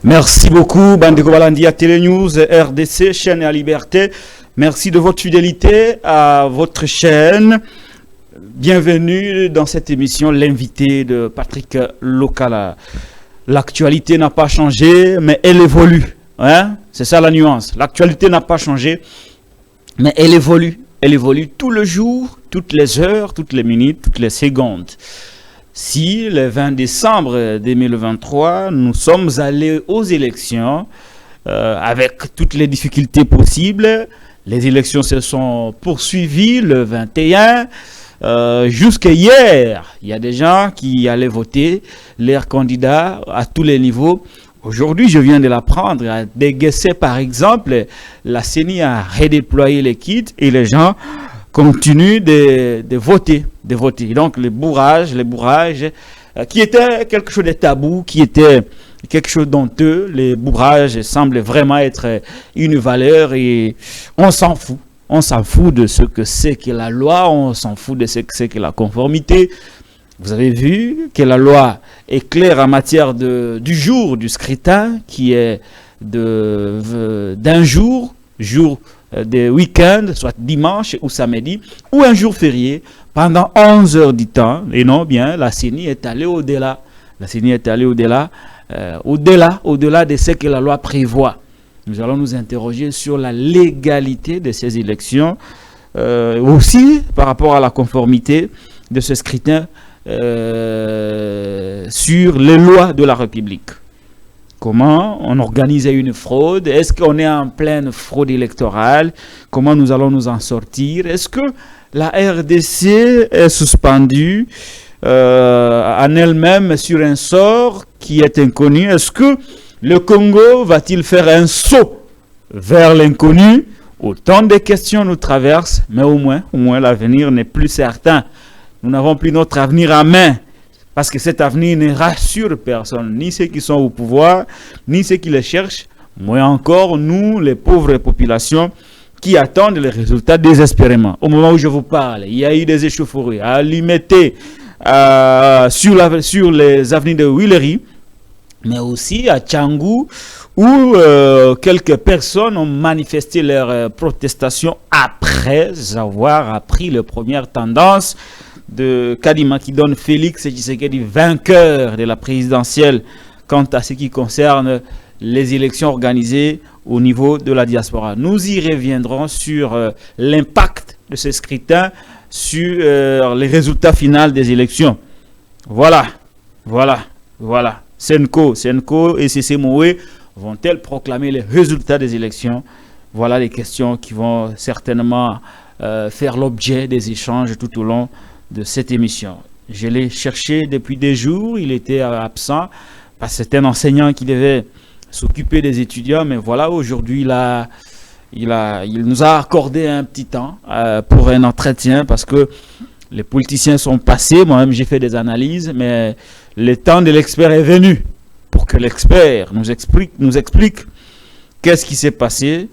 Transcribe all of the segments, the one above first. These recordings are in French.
Merci beaucoup, Bandeko Balandi à Télénews, RDC, chaîne à liberté. Merci de votre fidélité à votre chaîne. Bienvenue dans cette émission, l'invité de Patrick Lokala. L'actualité n'a pas changé, mais elle évolue. Hein? C'est ça la nuance. L'actualité n'a pas changé, mais elle évolue. Elle évolue tout le jour, toutes les heures, toutes les minutes, toutes les secondes. Si le 20 décembre 2023, nous sommes allés aux élections avec toutes les difficultés possibles, les élections se sont poursuivies le 21. Jusqu'à hier, il y a des gens qui allaient voter leurs candidats à tous les niveaux. Aujourd'hui, je viens de l'apprendre. À Déguessé, par exemple, la CENI a redéployé les kits et les gens continuent de voter. Donc, les bourrages, qui était quelque chose de tabou, qui était quelque chose d'honteux, les bourrages semblent vraiment être une valeur et on s'en fout. On s'en fout de ce que c'est que la loi, on s'en fout de ce que c'est que la conformité. Vous avez vu que la loi est claire en matière du jour du scrutin, qui est d'un jour de week-end, soit dimanche ou samedi, ou un jour férié, pendant 11 heures du temps. Et non, bien, la CENI est allée au-delà. La CENI est allée au-delà de ce que la loi prévoit. Nous allons nous interroger sur la légalité de ces élections, aussi par rapport à la conformité de ce scrutin sur les lois de la République. Comment on organise une fraude? Est-ce qu'on est en pleine fraude électorale? Comment nous allons nous en sortir? Est-ce que la RDC est suspendue en elle-même sur un sort qui est inconnu? Est-ce que le Congo va-t-il faire un saut vers l'inconnu? Autant de questions nous traversent, mais au moins l'avenir n'est plus certain. Nous n'avons plus notre avenir à main, parce que cet avenir ne rassure personne, ni ceux qui sont au pouvoir, ni ceux qui le cherchent, moins encore nous, les pauvres populations, qui attendent les résultats désespérément. Au moment où je vous parle, il y a eu des échauffourées à Limete, sur les avenues de Willery, mais aussi à Tchangou, où quelques personnes ont manifesté leur protestation après avoir appris les premières tendances de Kadima, qui donne Félix Tshisekedi vainqueur de la présidentielle quant à ce qui concerne les élections organisées au niveau de la diaspora. Nous y reviendrons sur l'impact de ce scrutin sur les résultats finaux des élections. Voilà. Senko et CC Moué vont-elles proclamer les résultats des élections? Voilà les questions qui vont certainement faire l'objet des échanges tout au long de cette émission. Je l'ai cherché depuis des jours, il était absent parce que c'était un enseignant qui devait s'occuper des étudiants, mais voilà, aujourd'hui il nous a accordé un petit temps pour un entretien, parce que les politiciens sont passés, moi-même j'ai fait des analyses, mais le temps de l'expert est venu pour que l'expert nous explique qu'est-ce qui s'est passé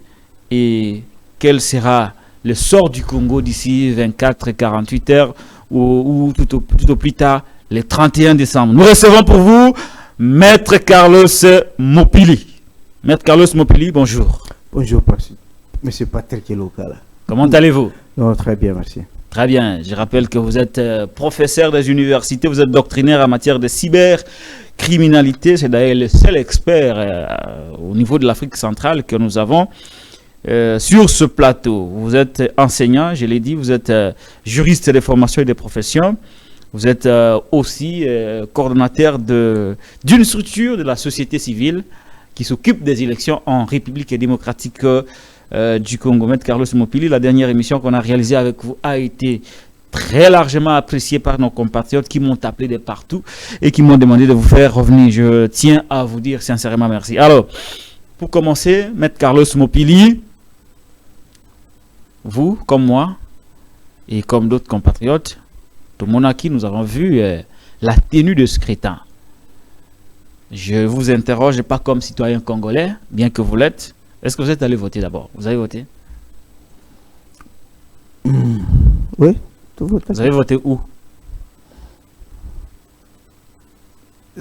et quel sera le sort du Congo d'ici 24 et 48 heures ou tout au plus tard, le 31 décembre. Nous recevons pour vous Maître Carlos Mopili. Maître Carlos Mopili, bonjour. Bonjour, monsieur Patrick Lokala. Comment allez-vous? Non, très bien, merci. Très bien. Je rappelle que vous êtes professeur des universités, vous êtes doctrinaire en matière de cybercriminalité. C'est d'ailleurs le seul expert au niveau de l'Afrique centrale que nous avons sur ce plateau. Vous êtes enseignant, je l'ai dit, vous êtes juriste des formations et des professions. Vous êtes aussi coordonnateur d'une structure de la société civile qui s'occupe des élections en République démocratique du Congo. Maître Carlos Mopili, la dernière émission qu'on a réalisée avec vous a été très largement appréciée par nos compatriotes qui m'ont appelé de partout et qui m'ont demandé de vous faire revenir. Je tiens à vous dire sincèrement merci. Alors, pour commencer, Maître Carlos Mopili, vous, comme moi, et comme d'autres compatriotes, de Monaki, nous avons vu la tenue de scrutin. Je vous interroge pas comme citoyen congolais, bien que vous l'êtes. Est-ce que vous êtes allé voter d'abord? Vous avez voté? Oui, tout vote. Vous avez voté où?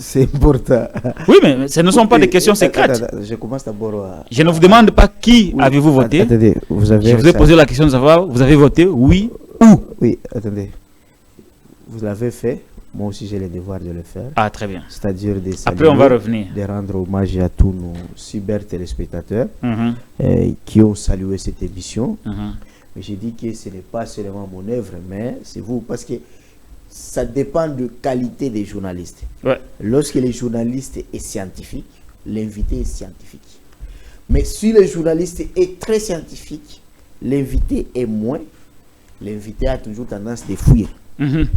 C'est important. Oui, mais ce ne sont pas des questions secrètes. Je commence d'abord à... Je ne vous demande pas qui avez-vous voté. Attendez, Je vous ai posé la question de savoir, vous avez voté oui ou? Oui, attendez. Vous l'avez fait. Moi aussi, j'ai le devoir de le faire. Ah, très bien. C'est-à-dire de saluer, Après, on va revenir. de rendre hommage à tous nos cyber-téléspectateurs qui ont salué cette émission. Mais j'ai dit que ce n'est pas seulement mon œuvre, mais c'est vous. Parce que ça dépend de qualité des journalistes. Ouais. Lorsque le journaliste est scientifique, l'invité est scientifique. Mais si le journaliste est très scientifique, l'invité est moins. L'invité a toujours tendance à fuir.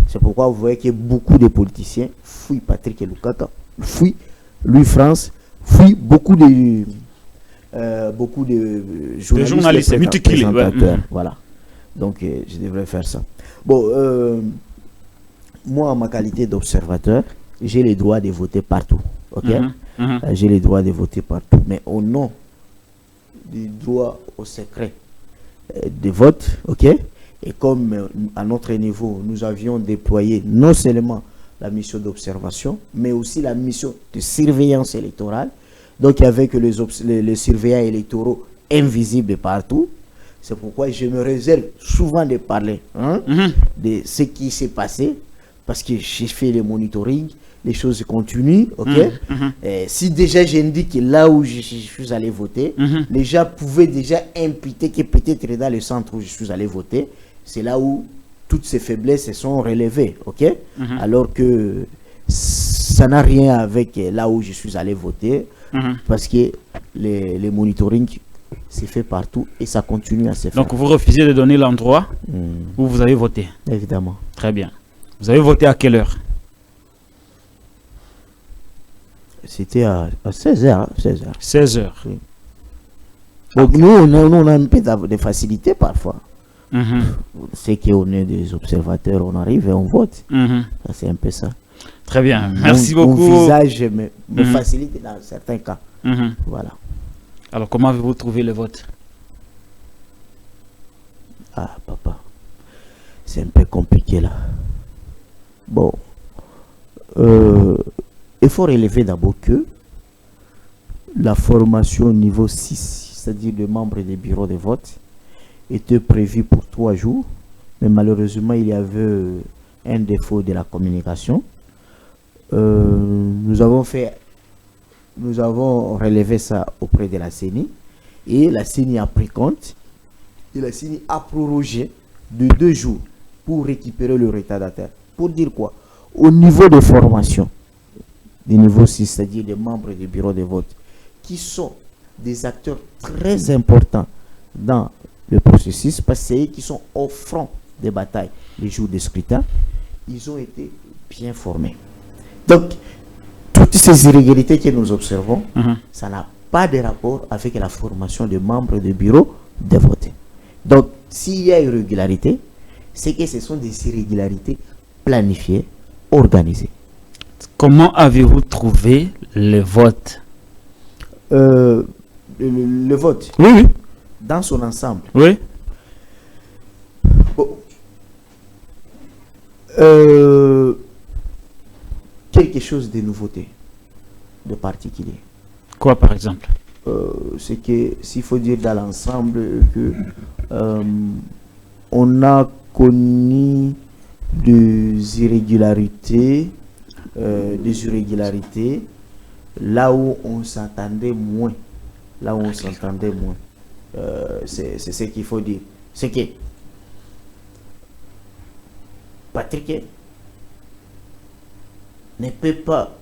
C'est pourquoi vous voyez que beaucoup de politiciens fuient Patrick Lukaka, fuient Louis France, fuient beaucoup de journalistes multiculés. Voilà. Donc je devrais faire ça. Bon, moi en ma qualité d'observateur, j'ai le droit de voter partout. Ok. J'ai le droit de voter partout, mais au nom du droit au secret de vote, ok. Et comme à notre niveau, nous avions déployé non seulement la mission d'observation, mais aussi la mission de surveillance électorale, donc avec les surveillants électoraux invisibles partout. C'est pourquoi je me réserve souvent de parler de ce qui s'est passé, parce que j'ai fait le monitoring, les choses continuent, ok. Si déjà j'indique là où je suis allé voter, les gens pouvaient déjà imputer que peut-être dans le centre où je suis allé voter, c'est là où toutes ces faiblesses se sont relevées, ok. Alors que ça n'a rien avec là où je suis allé voter, parce que les monitoring c'est fait partout et ça continue à se faire. Donc vous refusez de donner l'endroit où vous avez voté? Évidemment. Très bien. Vous avez voté à quelle heure? C'était à 16h. 16h. Oui. Donc nous, on a un peu de facilité parfois. C'est qu'on est des observateurs, on arrive et on vote. C'est un peu ça. Très bien. Merci beaucoup. Mon visage me facilite dans certains cas. Voilà. Alors comment avez-vous trouvé le vote? Ah, papa. C'est un peu compliqué là. Bon. Il faut relever d'abord que la formation niveau 6, c'est-à-dire de membres des bureaux de vote, était prévue pour 3 jours. Mais malheureusement, il y avait un défaut de la communication. Nous avons relevé ça auprès de la CENI. Et la CENI a pris compte. Et la CENI a prorogé de 2 jours pour récupérer le retardataire. Pour dire quoi? Au niveau de formation, du niveau 6, c'est-à-dire des membres du bureau de vote, qui sont des acteurs très importants dans le processus, parce que c'est eux qui sont au front des batailles les jours de scrutin, ils ont été bien formés. Donc, toutes ces irrégularités que nous observons, ça n'a pas de rapport avec la formation des membres du bureau de vote. Donc, s'il y a irrégularité, c'est que ce sont des irrégularités planifiées, organisées. Comment avez-vous trouvé le vote? Le vote. Oui. Dans son ensemble. Oui. Bon. Quelque chose de nouveauté, de particulier. Quoi par exemple? C'est que s'il faut dire dans l'ensemble que on a connu des irrégularités, là où on s'entendait moins. C'est ce qu'il faut dire. C'est que Patrick ne peut pas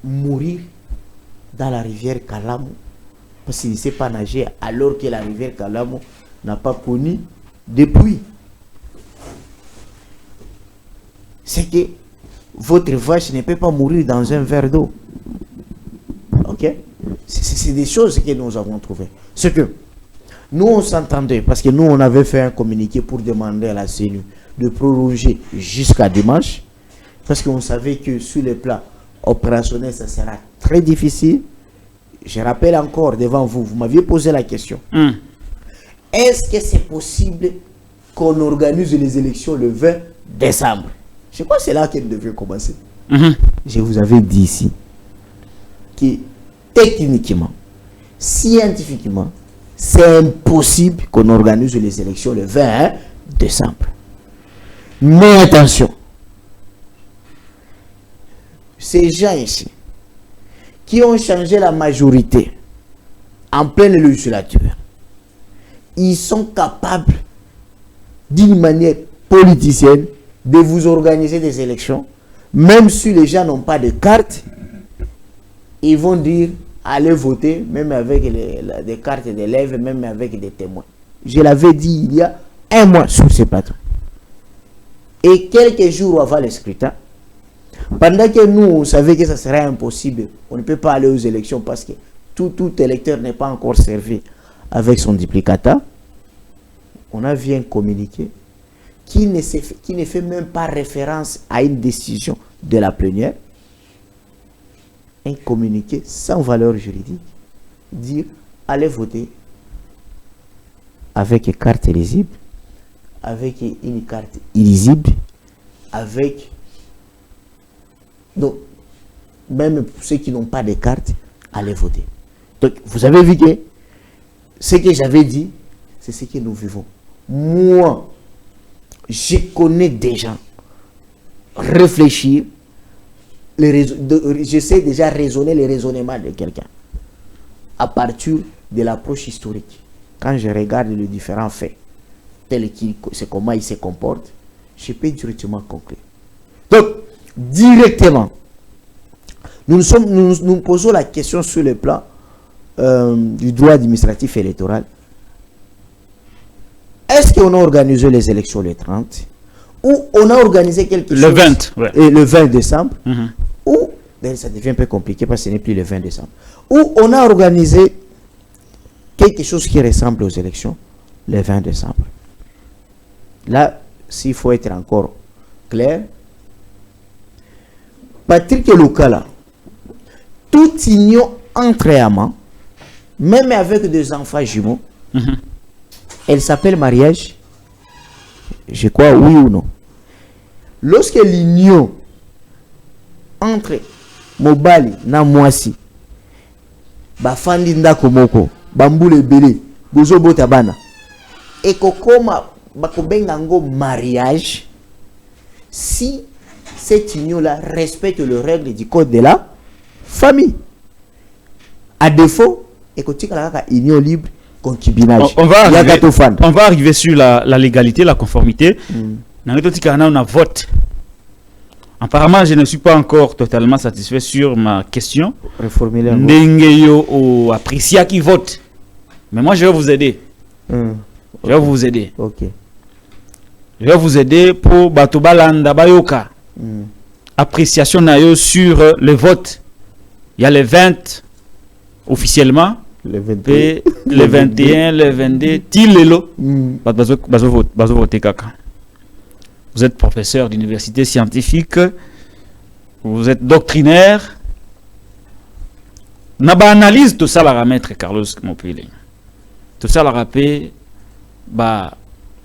mourir dans la rivière Kalamo parce qu'il ne sait pas nager, alors que la rivière Kalamo n'a pas connu depuis. C'est que votre vache ne peut pas mourir dans un verre d'eau. Ok? C'est des choses que nous avons trouvées. C'est que nous, on s'entendait, parce que nous, on avait fait un communiqué pour demander à la CENI de prolonger jusqu'à dimanche, parce qu'on savait que sur le plan opérationnel, ça sera très difficile. Je rappelle encore devant vous, vous m'aviez posé la question. Est-ce que c'est possible qu'on organise les élections le 20 décembre? Je crois que c'est là qu'elles devaient commencer. Je vous avais dit ici que techniquement, scientifiquement, c'est impossible qu'on organise les élections le 20 décembre. Mais attention, ces gens ici qui ont changé la majorité en pleine législature, ils sont capables d'une manière politicienne de vous organiser des élections, même si les gens n'ont pas de carte, ils vont dire allez voter, même avec des cartes d'élèves, même avec des témoins. Je l'avais dit il y a un mois sur ce plateau. Et quelques jours avant le scrutin, pendant que nous, on savait que ça serait impossible, on ne peut pas aller aux élections parce que tout électeur n'est pas encore servi avec son duplicata, on a vu un communiqué qui ne fait même pas référence à une décision de la plénière, un communiqué sans valeur juridique, dire allez voter avec une carte illisible, avec une carte illisible, avec... Donc, même pour ceux qui n'ont pas de carte, allez voter. Donc, vous avez vu que ce que j'avais dit, c'est ce que nous vivons. Moi, je connais des gens réfléchir, je sais déjà raisonner les raisonnements de quelqu'un à partir de l'approche historique. Quand je regarde les différents faits, tels qu'ils, c'est comment ils se comportent, je peux directement conclure. Donc, directement, nous posons la question sur le plan du droit administratif électoral. Est-ce qu'on a organisé les élections le 30 ou on a organisé quelque chose le 20, ouais. Le 20 décembre ou ça devient un peu compliqué parce que ce n'est plus le 20 décembre, ou on a organisé quelque chose qui ressemble aux élections le 20 décembre. Là, s'il faut être encore clair, Patrick Lucala, toute union entre amants, même avec des enfants jumeaux, elle s'appelle mariage, je crois, oui ou non. Lorsque l'union entre Mobali na Mwasi, bafandi ndako moko, bambule bele, bozo botabana, et kokoma bakobenga ngo mariage, si cette union-là respecte les règles du code de la famille. À défaut, et que tu as une union libre, concubinage. On va arriver sur la légalité, la conformité. On a vote. Apparemment, je ne suis pas encore totalement satisfait sur ma question. Reformuler. Nengeyo apprécié qui vote. Mais moi, je vais vous aider. Je vais vous aider. Ok. Je vais vous aider pour Batobalanda Bayoka. Appréciation nayo sur le vote. Il y a les 20 officiellement. Le 20. Et le 21, le 22. Tilelo. Bazo voter kaka. Vous êtes professeur d'université scientifique. Vous êtes doctrinaire. Naba analyse tout ça la maître Carlos Mopili. Tout ça la rappelle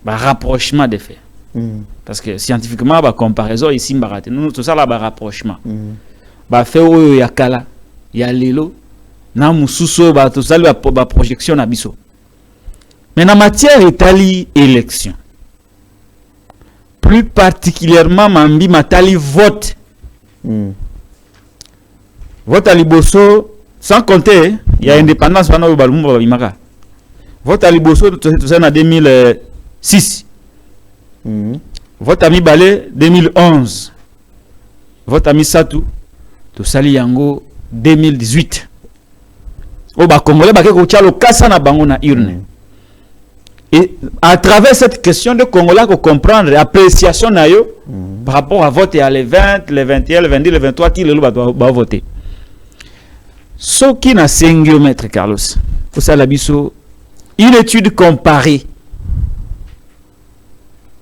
rapprochement des faits. Parce que scientifiquement, comparaison ici, nous tout ça là, rapprochement. Fait où ya kala, ya lelo, na mususo, tout ça là, projection na biso. Mais en matière d'Italie élection, plus particulièrement mambi matali vote. Vote à Liboso, sans compter, il y a indépendance pendant le Balumba Imaka. Vote à Liboso, tout ça en 2006. Vote à Mibale 2011. Vote à Misatou, tout ça Yango 2018. Au Congolais, urne. Et à travers cette question de Congolais, qu'on comprendre l'appréciation par rapport à voter à les 20, les 21, les 22, les 23, qui le va voter. Ce qui n'a pas maître Carlos, pour ça, une étude comparée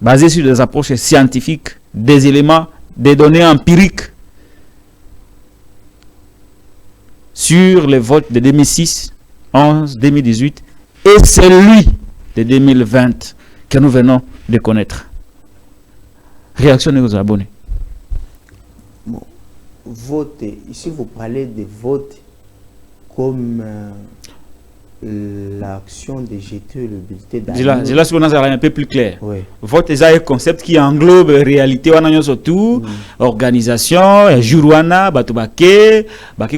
basée sur des approches scientifiques, des éléments, des données empiriques sur les votes de 2006, 11, 2018 et celui de 2020 que nous venons de connaître. Réaction de nos abonnés. Bon, vote, ici vous parlez de vote comme l'action de jeter le bulletin d'agneau. Je laisse un peu plus clair. Oui. Vote est un concept qui englobe réalité wana surtout organisation jour wana batu bake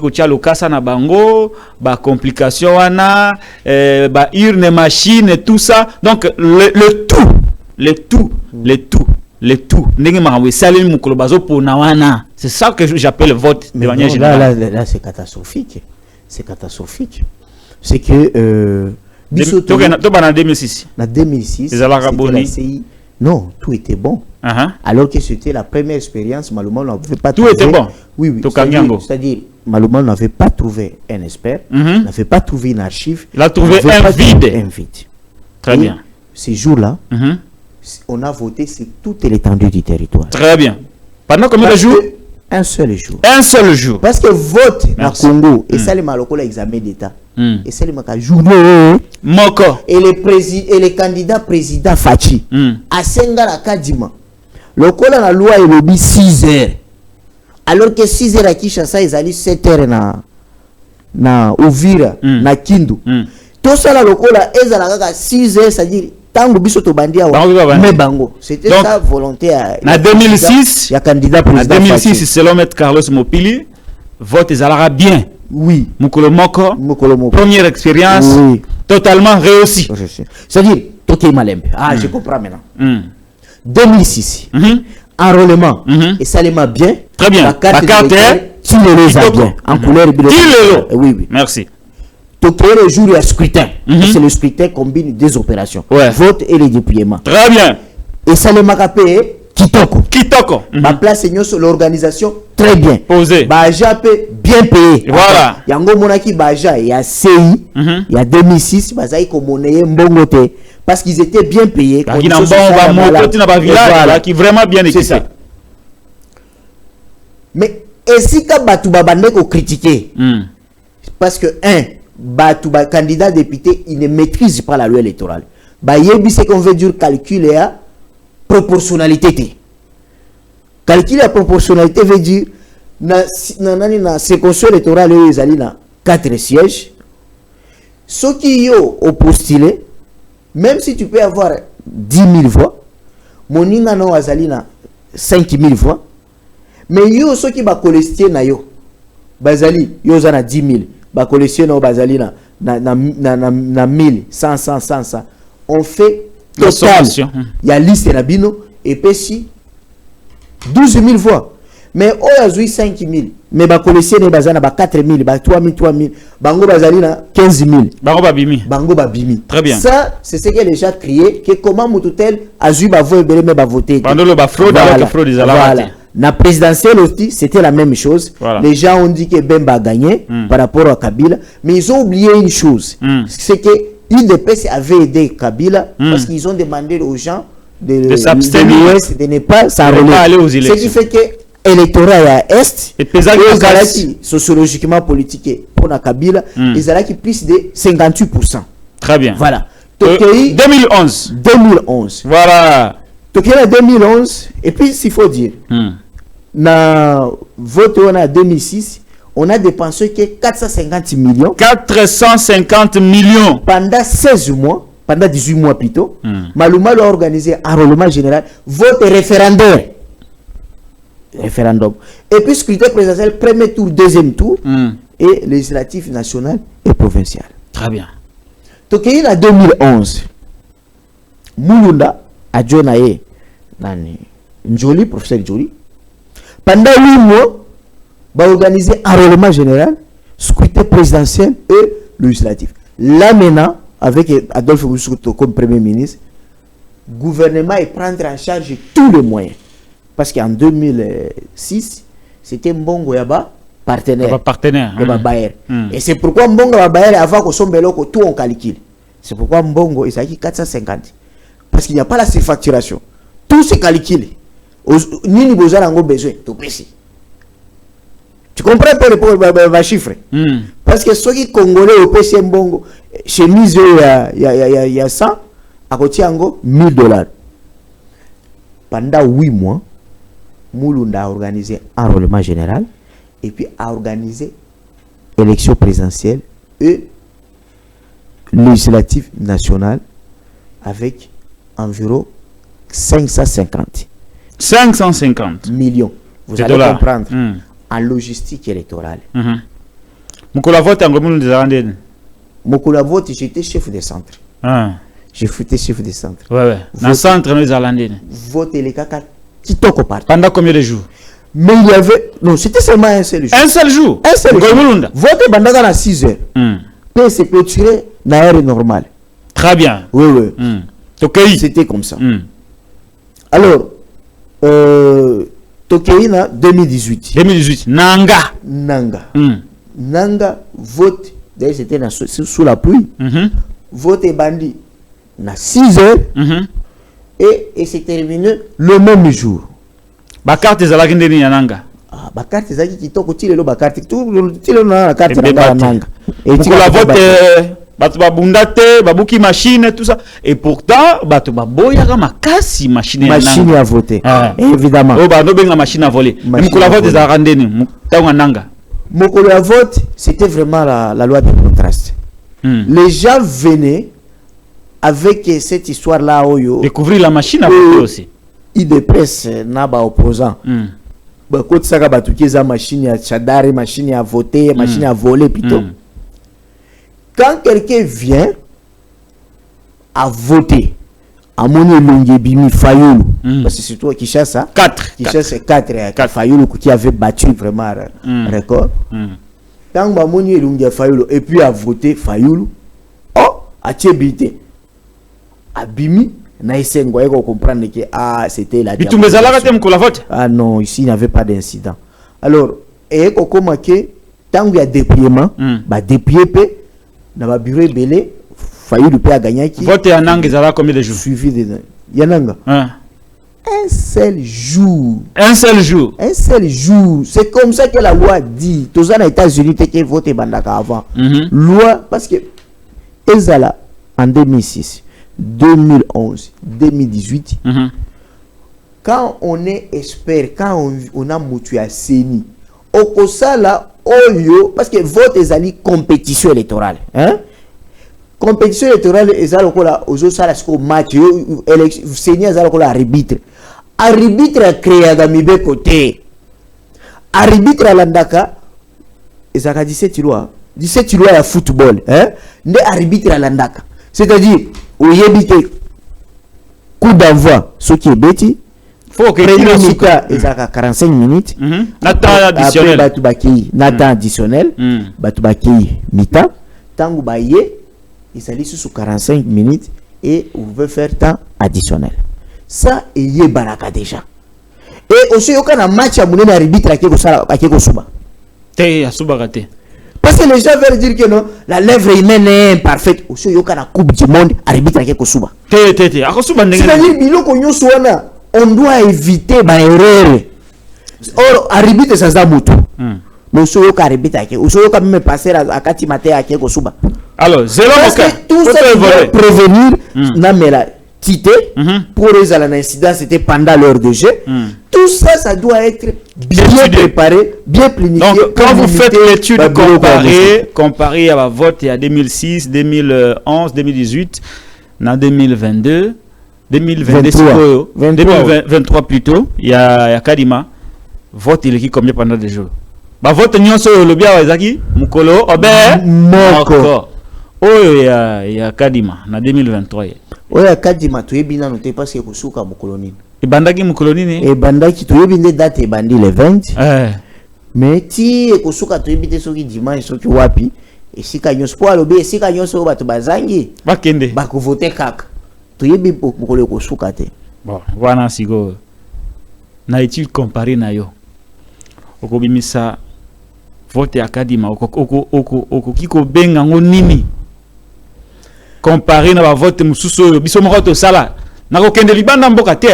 ko tia lokasa na bango ba complication wana ba urne machine tout ça donc le tout ndenge makambo esaleli mokolo bazopona wana c'est ça que j'appelle vote de manière générale. Là c'est catastrophique, c'est que Bisoto en 2006. En 2006, non, tout était bon. Alors que c'était la première expérience, Maluma n'avait pas tout était bon. Oui. C'est-à-dire, Maluma n'avait pas trouvé un expert, n'avait pas trouvé une archive. Il a trouvé un vide. Très bien. Ces jours-là, on a voté sur toute l'étendue du territoire. Très bien. Pendant combien de jours? Un seul jour. Un seul jour. Parce que vote dans le Congo, et ça, les Maloko, l'examen d'État. Et c'est les Maka journée. Moko. Et les candidats président Fachi. À Sengara Kadima. Le col la loi est lobby 6 heures. Alors que 6 heures à Kinshasa, ils allaient 7 heures na Uvira, na Kindu. Tout ça, le col est à 6 heures, c'est-à-dire. Tango bisoto bandia mais bango c'était sa volonté en 2006 il y a candidat président en 2006 selon Maître Carlos Mopili vote ezalaka bien oui mukolo moko première expérience totalement réussie c'est-à-dire Toké Malembe je comprends maintenant 2006 enrôlement et ça les bien très bien la carte tu les as bien en couleur oui merci le jour du scrutin. C'est le scrutin combine des opérations. Vote et les dépouillements. Très bien. Et ça le makapé Kitoko. Ma place sur l'organisation très bien. Posé. Baja bien payé. Voilà. Yango monaki Baja, il y a CI, il y a 2006, Bazaï komoneye mbongote parce qu'ils étaient bien payés. Qui vraiment bien équipé. Mais et si kabatu babane ko critiquer parce que candidat député, il ne maîtrise pas la loi électorale. C'est qu'on veut dire calculer la proportionnalité. Calculer la proportionnalité veut dire na séquence électorale, ils ont 4 sièges. Ceux qui ont postulé, même si tu peux avoir 10 000 voix, moninga no azalina 5 000 voix, mais ceux qui va collecter na yo, bazali yo zana 10 000. Ba collection au bazalina na 1000 100 on fait total il y a liste na bino et puis 12 000 voix mais on a 5 000 mais ba collection ne bazana ba 4 000 ba 3 000 bango bazalina 15 000 bango babimi très bien ça c'est ce que les gens criaient que comment mututel azui ba voix belé mais ba voter bandolo ba fraude alors que fraude voilà. La présidentielle aussi, c'était la même chose. Voilà. Les gens ont dit que Bemba a gagné par rapport à Kabila. Mais ils ont oublié une chose. C'est que l'UDPS avait aidé Kabila parce qu'ils ont demandé aux gens de s'abstenir, de ne pas s'enrôler. Ce qui fait que l'électorat à Est, et sociologiquement politique pour la Kabila, ils ont plus de 58%. Très bien. Voilà. 2011. Voilà. Donc il y a 2011, et puis s'il faut dire, na vote on a 2006, on a dépensé que 450 millions. 450 millions. Pendant 16 mois, pendant 18 mois plutôt, Maluma a organisé un enrôlement général, vote référendaire. Référendum. Et puis scrutin présidentiel, premier tour, deuxième tour, et législatif national et provincial. Très bien. Donc il y a 2011, Mulunda a Jonae, Njoli, professeur Njoli. Pendant 8 mois, va organiser un enrôlement général, scrutin présidentiel et législatif. Là maintenant, avec Adolphe Moussouto comme premier ministre, le gouvernement est prendre en charge tous les moyens. Parce qu'en 2006, c'était Mbongo Yaba, partenaire. Bayer. Et c'est pourquoi Mbongo Yaba Bayer, avant que son beloko, tout on calcule. C'est pourquoi Mbongo est à 450. Parce qu'il n'y a pas la surfacturation. Tout se calcule. Nini Bozala a besoin. Tout précis. Tu comprends pas le chiffre? Parce que ceux qui Congolais au PC Mbongo, chemise, il y a 100, à côté Ango, $1000. Pendant 8 mois, Mulunda a organisé un enrôlement général. et puis a organisé élection présidentielle et législative nationale avec environ 550 millions. Vous allez dollars. comprendre. En logistique électorale. Mukula vote en Gomoulou des Arandines. Mukula vote, j'étais chef de centre. J'étais chef de centre. Ouais. Dans le centre des Arandines. Vote les caca qui toque partout. Pendant combien de jours? Mais il y avait. Non, c'était seulement un seul jour. Un seul jour? Un seul jour. Vote pendant à 6 heures. Puis c'est clôturé dans l'air normal. Très bien. Oui. Tokei. C'était comme ça. Alors, Tokei, 2018. 2018. Nanga. Nanga vote. D'ailleurs, c'était sous la pluie. Vote et bandit. Na 6 heures. Et c'est terminé le même jour. Bakarte Zalakindeni Nanga. Bakarte Zaki qui toque au le Bakarte. Tout le la carte Nanga. Et tu la vote. Batubabundate, babuki machine, tout ça. Et pourtant, batubaboya makasi machine à voter. Évidemment. Oh, bah, no benga machine à voler. Mais la vote des Arandeni, Nanga. La vote, c'était vraiment la loi du contraste. Les gens venaient avec cette histoire-là. Découvrir la machine à voter aussi. Il dépresse naba opposant. Quand ça va tout machine à chadare, machine à voter, machine à voler plutôt. Quand quelqu'un vient à voter, à mon Bimi Fayoulou, parce que c'est toi qui chasse ça. 4. Qui chasse 4 Fayoulou qui avait battu vraiment record. Quand mon Fayoulou et puis à voter Fayoulou, à Tchébité, à Bimi, Naïsengo, il faut comprendre que c'était la vote. Ah non, ici il n'y avait pas d'incident. Alors, et comment que tant qu'il y a dépouillement, dépouiller dans ma bureau belé failli le père gagner qui vote en Nanga ça va combien de jours suivi de Yananga un seul jour c'est comme ça que la loi dit tous aux États-Unis qui voté bandaka avant loi parce que ezala en 2006 2011 2018 quand on est expert quand on a mutu à Seni au Kosala Oyo, parce que vote est une compétition électorale. Compétition électorale est un match. Seigneur est un arbitre. Arbitre a créé à Gamibe côté. Arbitre à Landaka, il y a 17 lois. 17 lois à football. Ne arbitre à Landaka. C'est-à-dire, au Yébite, coup d'envoi, ce qui est bêti. Faut que il y a 45 minutes. Nata additionnel. Nata additionnel. Batubaki mi-temps. Tant que baye, il s'allie sous 45 minutes et vous pouvez faire temps additionnel. Ça, il y a baraka déjà. Et aussi, il y a un match à mon arbitre à Keko Suba. Parce que les gens veulent dire que non, la lèvre humaine est imparfaite. Aussi, il y a une coupe du monde arbitre à Keko Suba. C'est-à-dire, on doit éviter les erreurs. Or, arbitre ça se moto. Mais si on arbitre à Keko, si on même passer à Katimate à Keko Suba. Alors, parce que tout ça doit prévenir Namela Tite pour les incidents, c'était pendant l'heure de jeu. Tout ça, ça doit être bien préparé, bien planifié. Donc, quand vous faites l'étude comparée à votre vote il y a 2006, 2011, 2018, en 2022, 2023 plutôt, il y a Kadima, vote il est combien pendant des jours? Bah, vote n'y a le bien Wazaki, Mukolo, Moko. Oh, il y a Kadima, en 2023. Oui, à Kadima, tu es bien noté parce que tu es à Moukolonine. Et Bandaki Moukolonine? Et Bandaki, tu es bien date et bandi le 20. Mais si tu es bien sur le dimanche, sur le wapi, et si tu as un sport, et si tu as un sport, tu vas zangi. Bakende. Baku voter kak. Tu es bien pour le Kosukate. Bon, voilà, si go. Na étude comparée na yo. Okobimisa vote à Kadima, oko kiko benga ngonini. Comparé na vote mususu biso moko to sala na ko kende libanda mboka te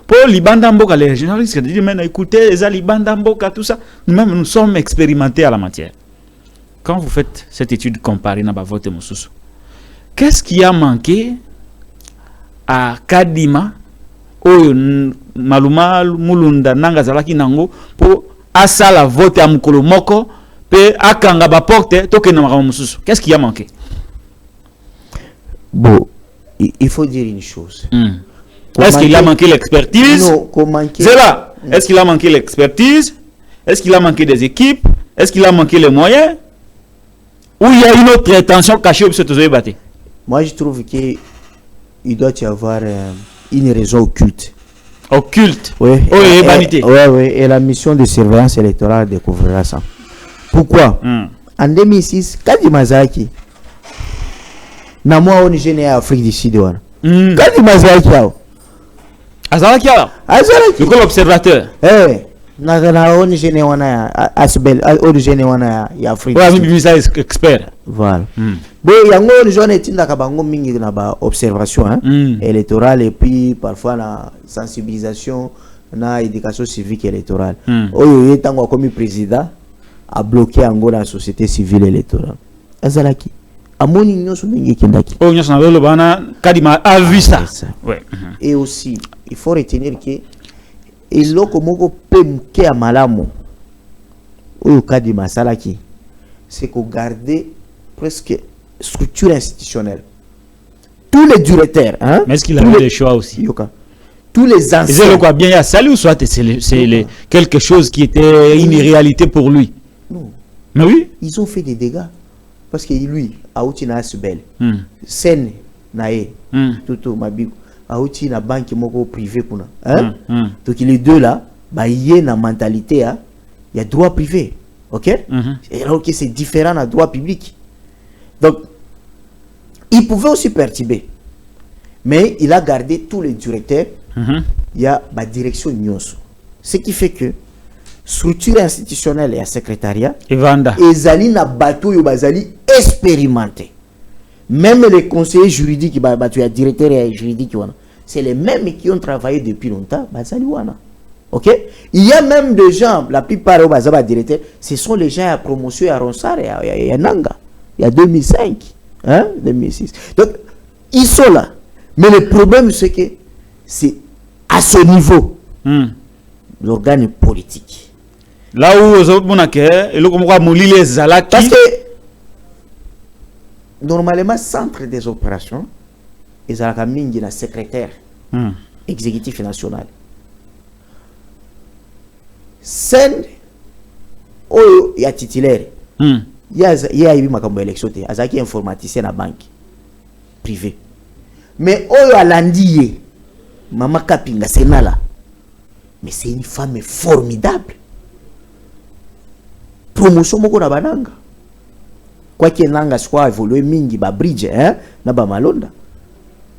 pour libanda mboka les journalistes disent mais écoutez les libanda mboka tout ça nous-mêmes nous sommes expérimentés à la matière. Quand vous faites cette étude comparée na vote mususu, qu'est-ce qui a manqué à Kadima oyo maluma mulunda nanga zalaki nango pour asa la vote à mukolo moko pe akanga ba porte toke na makambo mususu. Qu'est-ce qui a manqué? Bon, il faut dire une chose. Est-ce qu'il a manqué l'expertise? Non, c'est là. Est-ce qu'il a manqué l'expertise? Est-ce qu'il a manqué des équipes? Est-ce qu'il a manqué les moyens? Ou il y a une autre intention cachée au cette bâti? Moi, je trouve qu'il doit y avoir une raison occulte. Occulte? Oui. Oui, vanité. Oui, oui. Et la mission de surveillance électorale découvrira ça. Pourquoi? En 2006, Kadi Mazaki, Namwa ONG né Afrique du Sud. Kadi Mazaki. Azalaki alors? Azalaki. Le observateur. Eh. Na ONG né wana Asbel, ONG né wana ya Afrique. Ouais, mais expert. Voilà. Bon, yango ONG etinda ka bango mingi na ba observation électorale et puis parfois la sensibilisation na éducation civique électorale. Oyo yetango comme président a bloqué Angola la société civile électorale. Azalaki. Amoni nyoso mingi kendaki. Oh nyoso na le bana Kadima a vu ça. Ouais. Et aussi, il faut retenir que et loko moko pe muke ya malamu oyo Kadima salaki, c'est qu'on garder presque structure institutionnelle. Tous les directeurs, hein? Mais est-ce qu'il a eu des choix aussi? Tous les anciens. C'est quoi bien il y a salut ou soit c'est quelque chose qui était une réalité pour lui? Non. Mais oui. Ils ont fait des dégâts parce que lui, Aouti na Asbel, Sen nae, Toto Mabiku, Aouti na banque moko privé kuna, hein? Donc les deux là, bah il y a une mentalité, il y a droit privé, ok? Et alors que c'est différent à droit public. Donc il pouvait aussi perturber, mais il a gardé tous les directeurs. Il y a la direction Nyonso, ce qui fait que structure institutionnelle et un secrétariat et zali na bateau yo bazali expérimenté. Même les conseillers juridiques bateau directeur et juridique c'est les mêmes qui ont travaillé depuis longtemps bazali wana. OK? Il y a même des gens, la plupart au bazaba directeur, ce sont les gens à promotion à Ronsard et à Nanga. Il y a 2005, hein, 2006. Donc ils sont là. Mais le problème c'est que c'est à ce niveau l'organe politique. Là où parce que normalement centre des opérations ils ont mis un secrétaire exécutif national. Sen oyo ya titulaire ya ibi makambo élection te azaki informaticien na banque privée. Mais oyo alandiye Mama Kapinga Senala, mais c'est une femme formidable. Promotion moko na bananga. Quoi qu'il nanga soit évolué mingi ba bridge hein na ba malonda.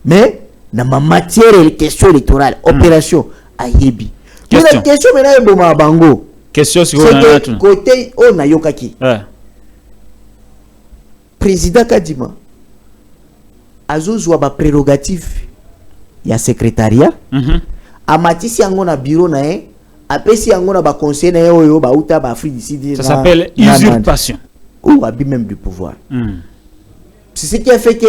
Mais na ma matière et question électorale, opération ayebi. Question. La question maintenant est ma bango. Question sur le côté on na yokaki. Président Kadima azozwa ba prérogative ya secrétariat amatisi yango na bureau na ye apesi yango na ba conseil na ye oyo ba uta ba Afrique du Sud. Ça s'appelle usurpation ou abus même du pouvoir. C'est ce qui a fait que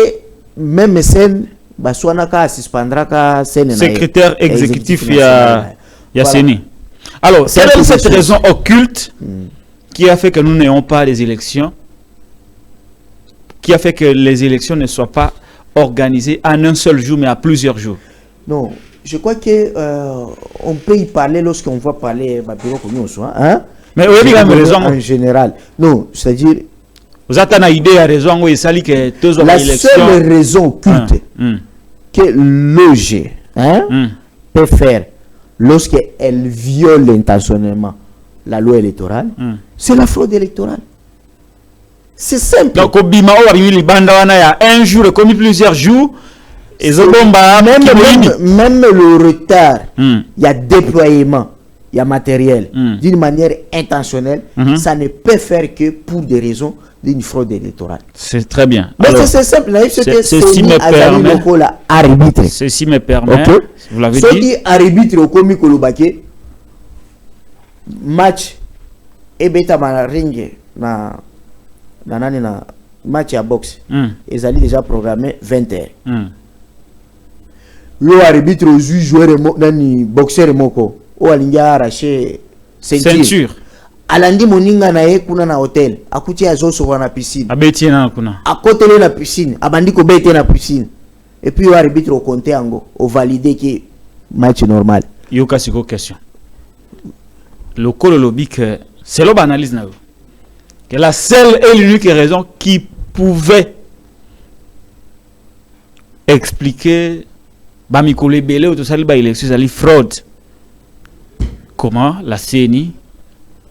même Sen baswana ka suspendra ka Sen na secrétaire exécutif ya Seni. Alors c'est cette raison occulte qui a fait que nous n'ayons pas les élections, qui a fait que les élections ne soient pas organisé en un seul jour mais à plusieurs jours. Non, je crois que on peut y parler lorsqu'on va parler hein? Mais oui, il a raison en général. Non, c'est-à-dire vous avez une idée à raison où il s'agit que deux la seule raison occulte que l'OG peut faire lorsqu'elle viole intentionnellement la loi électorale, c'est la fraude électorale. C'est simple. Donc, au Bima, il y a un jour, comme plusieurs jours, et même le retard, il y a déploiement, il y a matériel, d'une manière intentionnelle, ça ne peut faire que pour des raisons d'une fraude électorale. C'est très bien. Mais c'est simple, ceci me permet. Arbitre. Ceci me permet. Okay. Vous l'avez dit. dit. Arbitre au comique match et beta ring na match à boxe. Ils allaient déjà programmé 20h. Le arbitre aux joueurs nani boxeur moko o alinga arraché ceinture. alandi moninga na ye kuna na hotel akuti azosoka na piscine abeti na kuna akotele na piscine abandi ko bete na piscine et puis au arbitre au compter ango au valider que match normal yoka siko question le col lobby que c'est l'analyse na que la seule et l'unique raison qui pouvait expliquer bamikole belé ou tout ça ba élection ça li fraude. Comment la CENI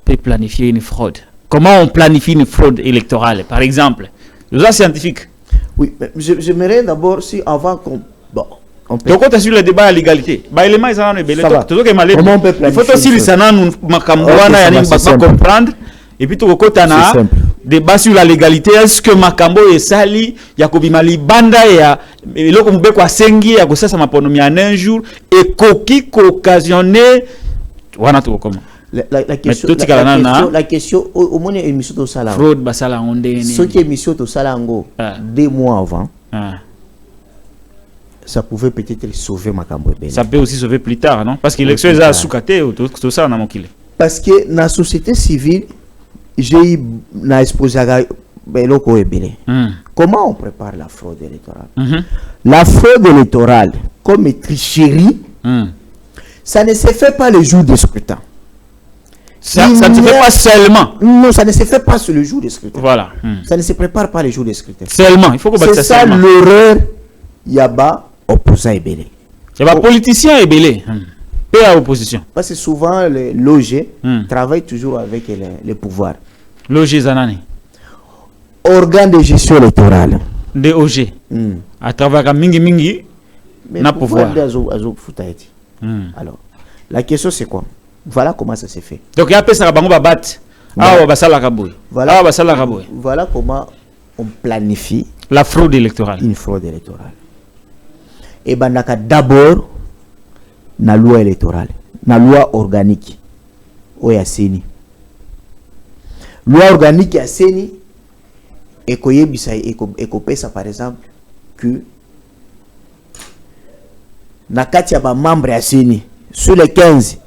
peut planifier une fraude? Comment on planifie une fraude électorale, par exemple? Les scientifiques. Oui, mais j'aimerais d'abord, si avant qu'on... Bon, on peut... Donc, quand tu as sur le débat à l'égalité, comment on peut planifier? Il faut aussi comprendre. Et puis, tu as un débat sur la légalité. Est-ce que Makambo et Sali, Yakobi Mali Banda et l'Okombe kwa Sengi, Yakosa Samaponomi en un jour, et Koki occasionné. La question au moins émission de salaire fraude basala ondene ce qui émission de salaire 2 mois avant ça pouvait peut-être sauver Makambo. Ça peut aussi sauver plus tard, non? Parce que l'élection est à soukate ou tout ça na mokile. Parce que dans la société civile j'ai na exposé beloko ebele. Comment on prépare la fraude électorale? La fraude électorale comme tricherie. Ça ne se fait pas le jour du scrutin. Ça ne se fait pas seulement. Non, ça ne se fait pas sur le jour du scrutin. Voilà. Ça ne se prépare pas le jour du scrutin. Seulement. Il faut que c'est ça l'erreur. Yaba opposant et belé. Yaba politicien et belé. Et à opposition. Parce que souvent les logés travaillent toujours avec les pouvoirs. Logés Zanani. Organe de gestion électorale. DOG. À travers Mingi Mingi. Na pouvoir. Alors, la question c'est quoi? Voilà comment ça s'est fait. Donc il y a peu ça bango babat. Voilà comment on planifie la fraude électorale. Une fraude électorale. Et ben d'abord na loi électorale, na loi organique. Oya seni. Loi organique ya seni et koyebisa ekopesa par exemple que na kati ya ba membre ya seni sur les 15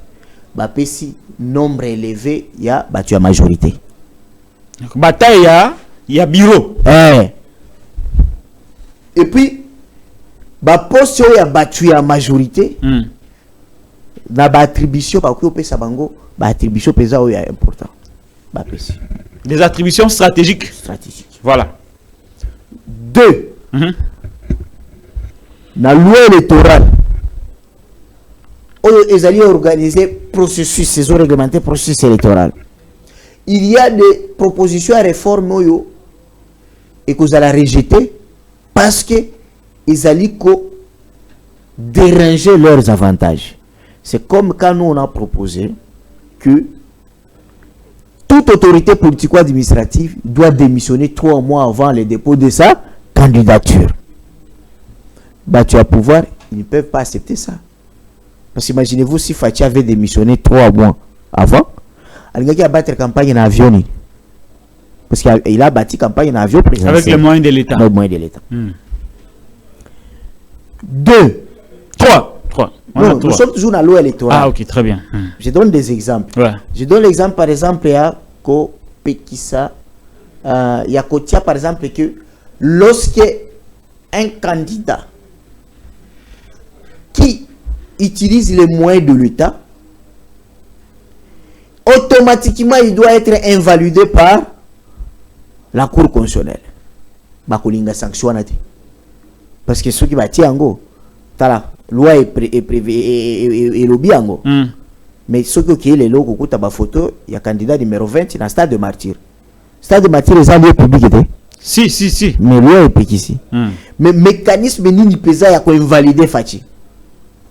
ba pesi nombre élevé ya batu ya majorité. Bataille ya bureau. Et puis ba poste ya batu ya majorité na ba attribution ba ko pesa bango ba attribution pesa o ya important. Ba pesi des attributions stratégiques. Voilà. 2. La loi électorale ils allaient organiser processus, ces réglementaires processus électoral. Il y a des propositions à réforme et que vous allez rejeter parce que ils allaient déranger leurs avantages. C'est comme quand nous on a proposé que toute autorité politico-administrative doit démissionner 3 mois avant le dépôt de sa candidature. Bah, tu as pouvoir, ils ne peuvent pas accepter ça. Parce qu'imaginez-vous si Fachi avait démissionné 3 mois avant, il a battu la campagne en avion. Parce qu'il a bâti campagne en avion présidentiel. Avec les moyens de l'État. Les moyens de l'État. 2. 3. Non, nous sommes toujours dans la loi électorale. Ah, ok, très bien. Je donne des exemples. Ouais. Je donne l'exemple, par exemple, il y a Pekissa, il y a Kotia, par exemple, que lorsque un candidat qui utilise les moyens de l'État, automatiquement, il doit être invalidé par la Cour constitutionnelle. Bakolinga sanctionné. Parce que ceux qui battent en go, la loi est prévue et lobby en go. Mais ceux qui ont les logos, il y a photo, il y a candidat numéro 20 dans le stade de martyr. Stade de martyr, les alliés publics. Si. Mais loi est piqué ici. Mais mécanisme ni pesant, il y a quoi invalider Fachi.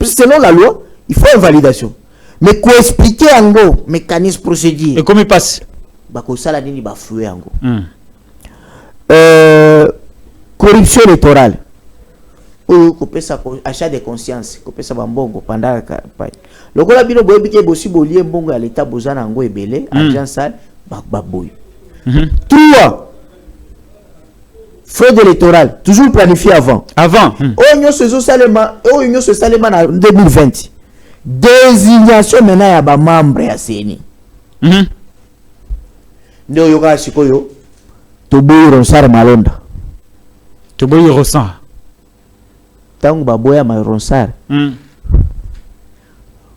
Selon la loi, il faut une validation. Mais quoi expliquer en gros, mécanisme procédure. Et comment il passe? Ça la nini bafoué en gros. Corruption électorale. Ou achat de conscience, couper ça bambongo pendant la campagne. Le gars bino boye bike bosi bolier mbongo à l'état bozana ngo ebele, agent sale, baboy. 3. Fraude électorale, toujours planifié avant. Union se salema en 2020. Désignation maintenant ya ba membre ya CENI. Ndio yoka sikoyo. Toboyi Ronsard Malonda. Toboyi Ronsard. Tangu baboya ma Ronsard.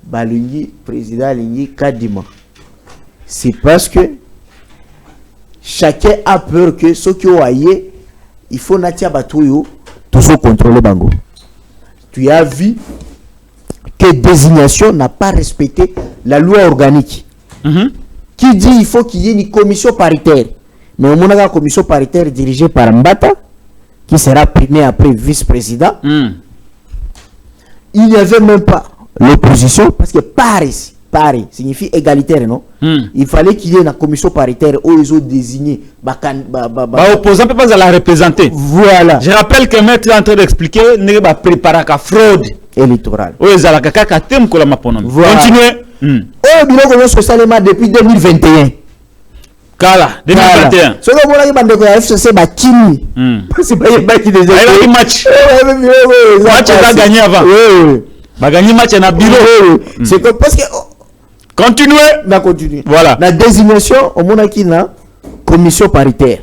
Balingi président Lingi Kadima. C'est parce que chacun a peur que ceux qui ont aillé, il faut natia batuyo toujours contrôler bango. Tu as vu que désignation n'a pas respecté la loi organique. Qui dit il faut qu'il y ait une commission paritaire. Mais on a une commission paritaire dirigée par Mbata, qui sera primé après vice-président. Il n'y avait même pas l'opposition, parce que pari signifie égalitaire, non? Il fallait qu'il y ait une commission paritaire où ils ont désigné. Opposant peut pas la représenter. Voilà. Je rappelle que maître est en train d'expliquer ne va préparer la fraude électorale. Voilà. Continuez. Oh, bilan comme social depuis 2021. Kala, 2021. Ce que vous avez dit, c'est que FCC va kini. C'est pas il qui déjà. Il match. Match a gagné avant. Va gagner match na bureau. C'est que parce que continuez. Na continuer. Voilà. La désignation au monde qui na commission paritaire.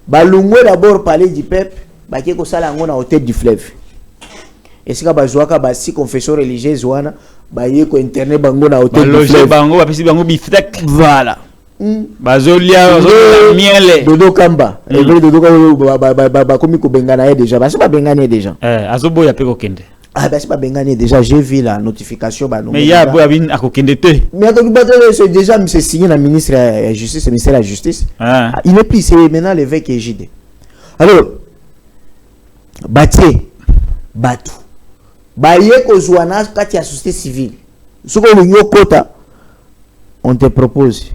Balungu d'abord parler du peuple, ba qui ko sala ngona au tête du fleuve. Et c'est que ba jouaka ba si confession religieuse wana ba yeko internet bango na au tête du fleuve. Bango ba pesi bango biftek. Voilà. Bazolia miele Dodo Kamba et vrai Dodo ba komi ko bengana déjà ba c'est pas bengana déjà azobo ya pe ko kende ah bah c'est pas bengana déjà j'ai vu la notification ba non mais ya bo abin akokende te mais c'est déjà c'est signé la ministre de la justice le ministère de la justice il est plus c'est maintenant l'évêque JD alors batie batu ba yeko zwana kati ya société civile soko l'union kota on te propose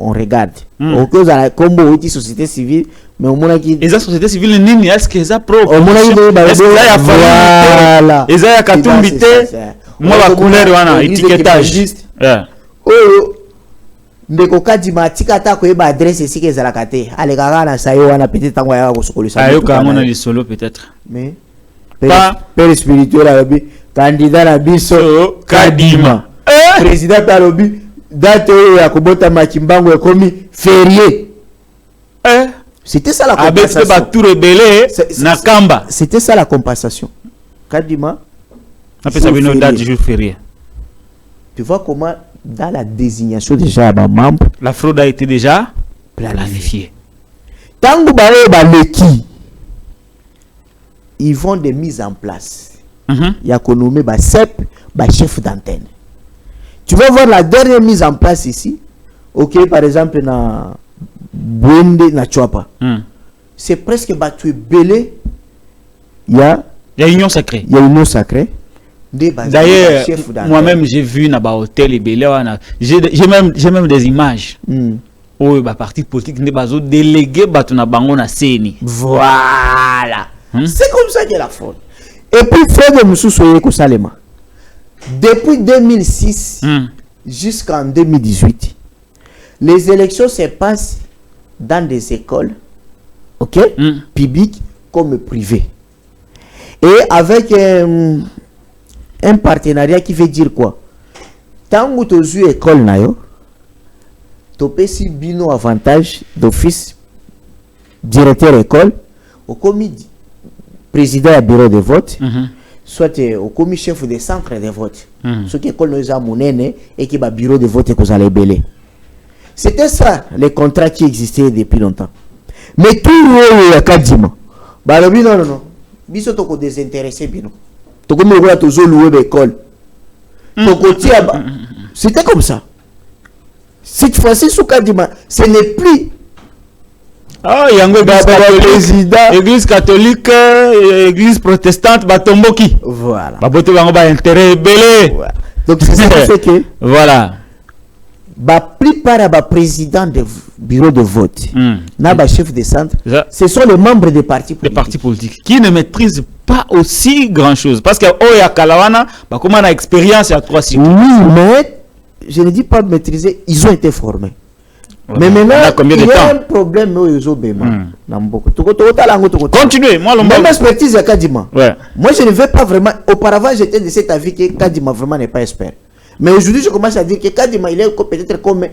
on regarde. Au cas où la combo outil société civile, mais au moins qui. Et la société civile nini est-ce que ça propre? Au moins qui voilà. Et ça y a katumbité. Moi la couleur wana étiquetage. Oh. Ndeko kadima tikata ko eba adresse ici que za la kate. Ale kaka na sayo wana peut-être tango ya ko sokolo sa. Ayo ka mona li solo peut-être. Mais pas père spirituel abi candidat na biso Kadima. Président Talobi date ya kobota makimbango ya komi férié. C'était ça la compensation. C'était ça la compensation. Kadima date du jour férié. Tu vois comment dans la désignation déjà à membre la fraude a été déjà planifiée. Tango bare baleki ils vont des mises en place. Il y a qu'on nommé ba CEP, ba chef d'antenne. Tu vas voir la dernière mise en place ici. OK, par exemple, na Bwende, na Chouapa. C'est presque battu belé. Il y a union sacrée. Il y a union sacrée. D'ailleurs, moi-même, j'ai vu na ba hôtel et belé. J'ai même des images. Où ba parti politique ne bazo délégué batu na bango na seni. Voilà. C'est comme ça qu'il y a la fraude. Et puis, frère de Moussou Soye Kosalema. Depuis 2006 jusqu'en 2018, les élections se passent dans des écoles, ok, publiques comme privées. Et avec un partenariat qui veut dire quoi? Tant que tu as eu école, tu peux si bino avantage d'office directeur école, au comité président du bureau de vote. Soit au commis chef des centres de vote. Ce qui est qu'on nous a monné et qui est le bureau de vote que vous allez belé. C'était ça, les contrats qui existaient depuis longtemps. Mais tout le Kadima. Non. Biso toko désintéressé bino. Toko me voit toujours louer l'école. Toko tia. C'était comme ça. Cette fois-ci sous Kadima, ce n'est plus. Ah, il y a un président, église catholique, église protestante, batomboki. Voilà. Babote bango ba intérêt belé. Donc c'est ça qui fait que voilà. La plupart des présidents de bureau de vote, n'a chef de centre, ce sont les membres des partis politiques. Les partis politiques qui ne maîtrisent pas aussi grand chose parce que Oya Kalawana, bah comment on a expérience à 3 cycles. Oui, mais je ne dis pas maîtriser, ils ont été formés. Mais maintenant, il y a un problème où ils ont besoin. Continuez, moi même expertise à Kadima. Ouais. Moi je ne veux pas vraiment. Auparavant j'étais de cet avis que Kadima vraiment n'est pas expert. Mais aujourd'hui je commence à dire que Kadima il est peut-être comme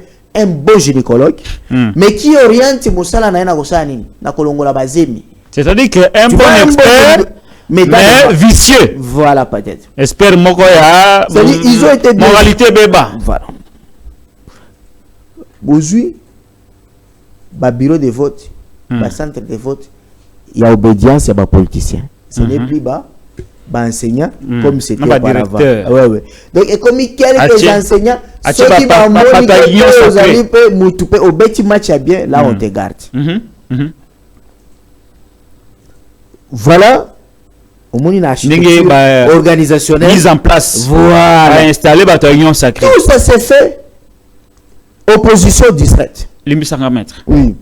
un bon gynécologue, mais qui oriente Moussala na Kosani, na Kolongola Bazemi. C'est-à-dire qu'un bon expert, mais vicieux. Voilà, peut-être. Expert Mokoya, ils ont été moralité béba. Voilà. Aujourd'hui, le bureau de vote, le centre de vote, il y a obédience, il y a politicien. Ce n'est plus bas. Enseignant comme c'était auparavant. Ouais. Donc, et comme il y a quelques enseignants, ceux qui vont au petit match bien, là on te garde. Voilà, au moins une architecture organisationnelle mise en place. Voilà. Installer la union sacrée. Tout ça c'est fait. Opposition distraite. Les 100 mètres. Oui.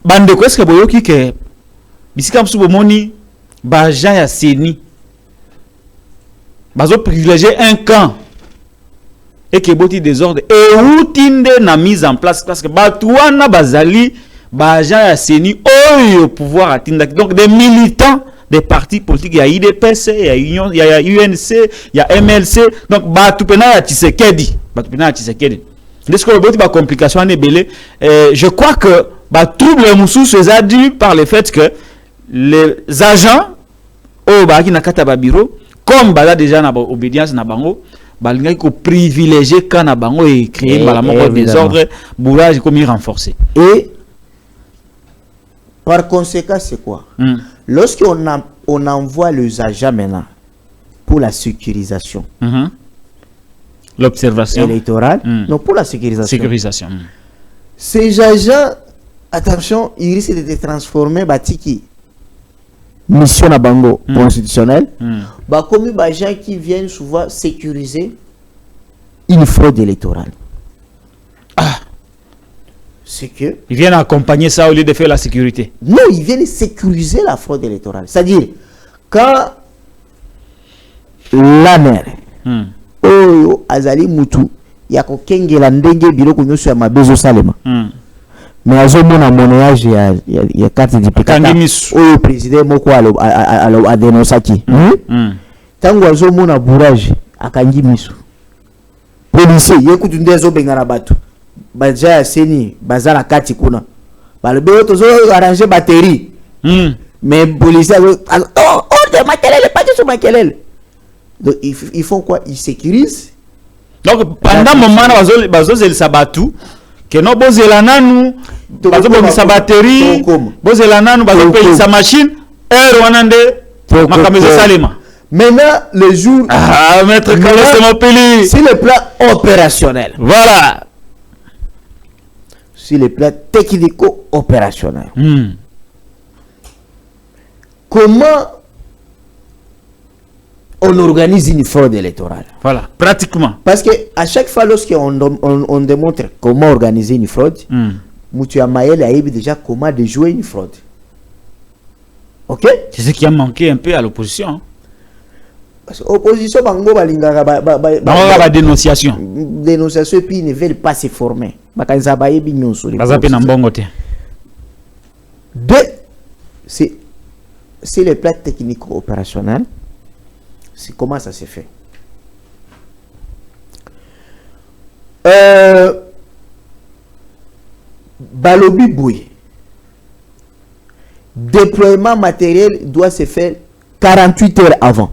Bande quoi est-ce que vous voyez que bisika msubo moni baja ya seni bazo privilégier un camp et que boti désordre et outinde na mise en place parce que batouana bazali baja ya seni au pouvoir atteindre donc des militants des partis politiques, il y a IDPC, il y a Union, il y a UNC, il y a MLC, donc batupena ya Tshisekedi, batupena ya Tshisekedi. Est-ce que le boti ba complication est belé? Je crois que trouble moussou c'est dû par le fait que les agents au baki na kata ba bureau comme bala déjà na obédience na bango balinga ko privilégier quand na bango et créer balamoko désordre bourrage comme renforcer. Et par conséquent c'est quoi? Lorsqu'on on envoie les agents maintenant pour la sécurisation, l'observation électorale, non pour la sécurisation. Ces agents, attention, ils risquent de se transformer batiki mission à bango constitutionnelle, comme des gens qui viennent souvent sécuriser une fraude électorale. C'est que ils viennent accompagner ça au lieu de faire la sécurité. Non, ils viennent sécuriser la fraude électorale. C'est-à-dire quand la mère azali mutu ya ko kengela ndenge biloko nyonso ya mabezo salema. Mais azomona monnaie ya carte d'identité oyo président moko a dénoncé tango azomona bourrage akangi miso policier yekutu ndezo bengana bato baja seni bazala kati kuna balbe tozo arranger batterie mais policier de makelele pas de makelele. Donc ils font quoi? Ils sécurisent. Donc pendant moment bazo sabatu que no bozela nanu bazo bomisa batterie bozela nanu bazo payer sa machine wanande makameze salema. Maintenant le jour maître Kalese Mopeli sur le plan opérationnel. Voilà. Sur le plan technico-opérationnel. Comment on organise une fraude électorale? Voilà, pratiquement. Parce que à chaque fois lorsqu'on démontre comment organiser une fraude, Moutia Maël a déjà comment de jouer une fraude. Ok? C'est ce qui a manqué un peu à l'opposition. Parce que l'opposition, dénonciation. Dénonciation, et puis ils ne veulent pas se former. C'est le plan technico-opérationnel. C'est comment ça se fait. Balobi Bouye. Déploiement matériel doit se faire 48 heures avant.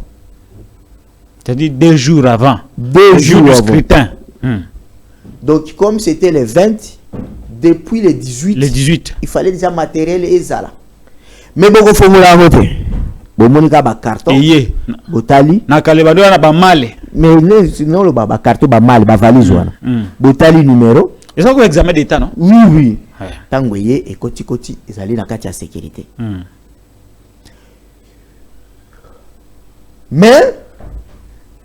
C'est-à-dire 2 jours avant. 2 jours du avant. scrutin. Donc, comme c'était le 20, depuis le 18, il fallait déjà matériel et zala. Mais bon, il faut me la voter. Bon, mon gars, carton. Botali. Na kalebado na ba male. Mais non, le ba carton, ba male, ba valise. Botali numéro. Et ça, c'est un examen d'état, non? Oui. Tangoye et koti, ils allaient dans la carte de sécurité. Mais,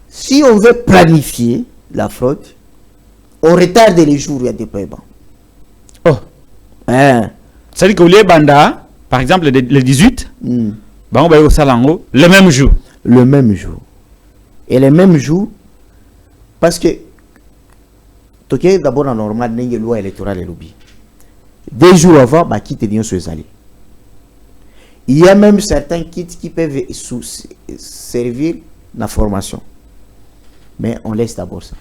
si on veut planifier la fraude, on retarde les jours de déploiement. Oh. C'est-à-dire que les banda, par exemple, le 18, on va au Salango, le même jour. Le même jour. Et le même jour, parce que, tu d'abord en normal, il y a une loi électorale et lobby. 2 jours avant, qui te dit sur les alliés. Il y a même certains kits qui peuvent servir la formation. Mais on laisse d'abord ça.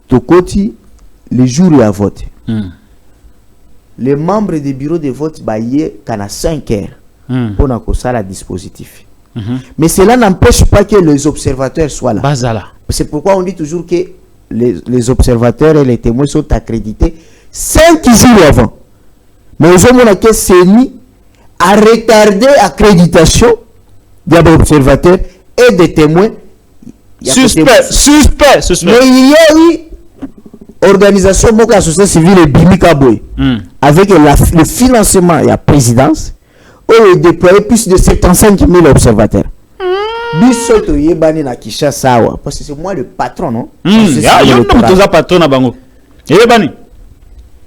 Tokoti, le jour où il y a vote, les membres du bureau de vote baillent qu'à 5 heures pour nous la dispositif. Mais cela n'empêche pas que les observateurs soient là. C'est pourquoi on dit toujours que les observateurs et les témoins sont accrédités 5 jours avant. Mais aux hommes que CENI a retardé l'accréditation des observateurs et des témoins. Suspect. Mais il y a eu organisation de la société civile et Bimikaboy avec le financement et la présidence où il déployé plus de 75 000 observateurs. Bisoto yebani na Kinshasa parce que c'est moi le patron, non? Le patron bango. Yebani.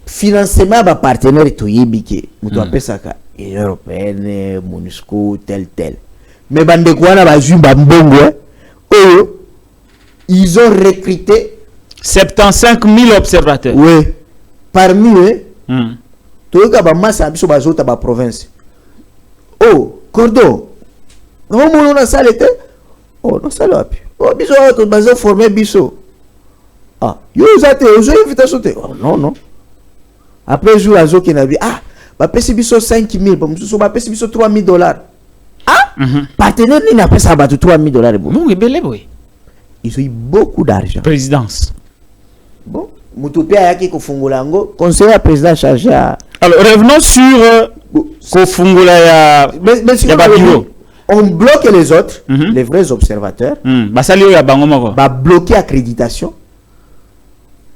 Financement ba partenaire to yebike. Muto apesa ka européenne, MONUSCO tel. Mais bande kwa na ba jumba mbongo ils ont recruté 75 000 observateurs. Oui. Parmi eux, toyoka ba massa biso bazota ba province. Oh, Cordon. Non, on a ça l'été. Oh, non, ça l'a pu. Oh, biso, on va former biso. Ah, yo, vous avez invitation. Oh, non. Après, jour à Zoki n'a dit, ah, bah, pèse biso 5 000, bah, pèse biso 3 000 $. Ah, partenaire, il n'a pas ça, bah, 3 000 $. Bon, ils ont eu beaucoup d'argent. Présidence. Bon, Moutopia Yaki Kofungolango, conseiller président chargé à. Alors, revenons sur Kofungola ya Babiro. On bloque les autres, les vrais observateurs. Va bloquer l'accréditation.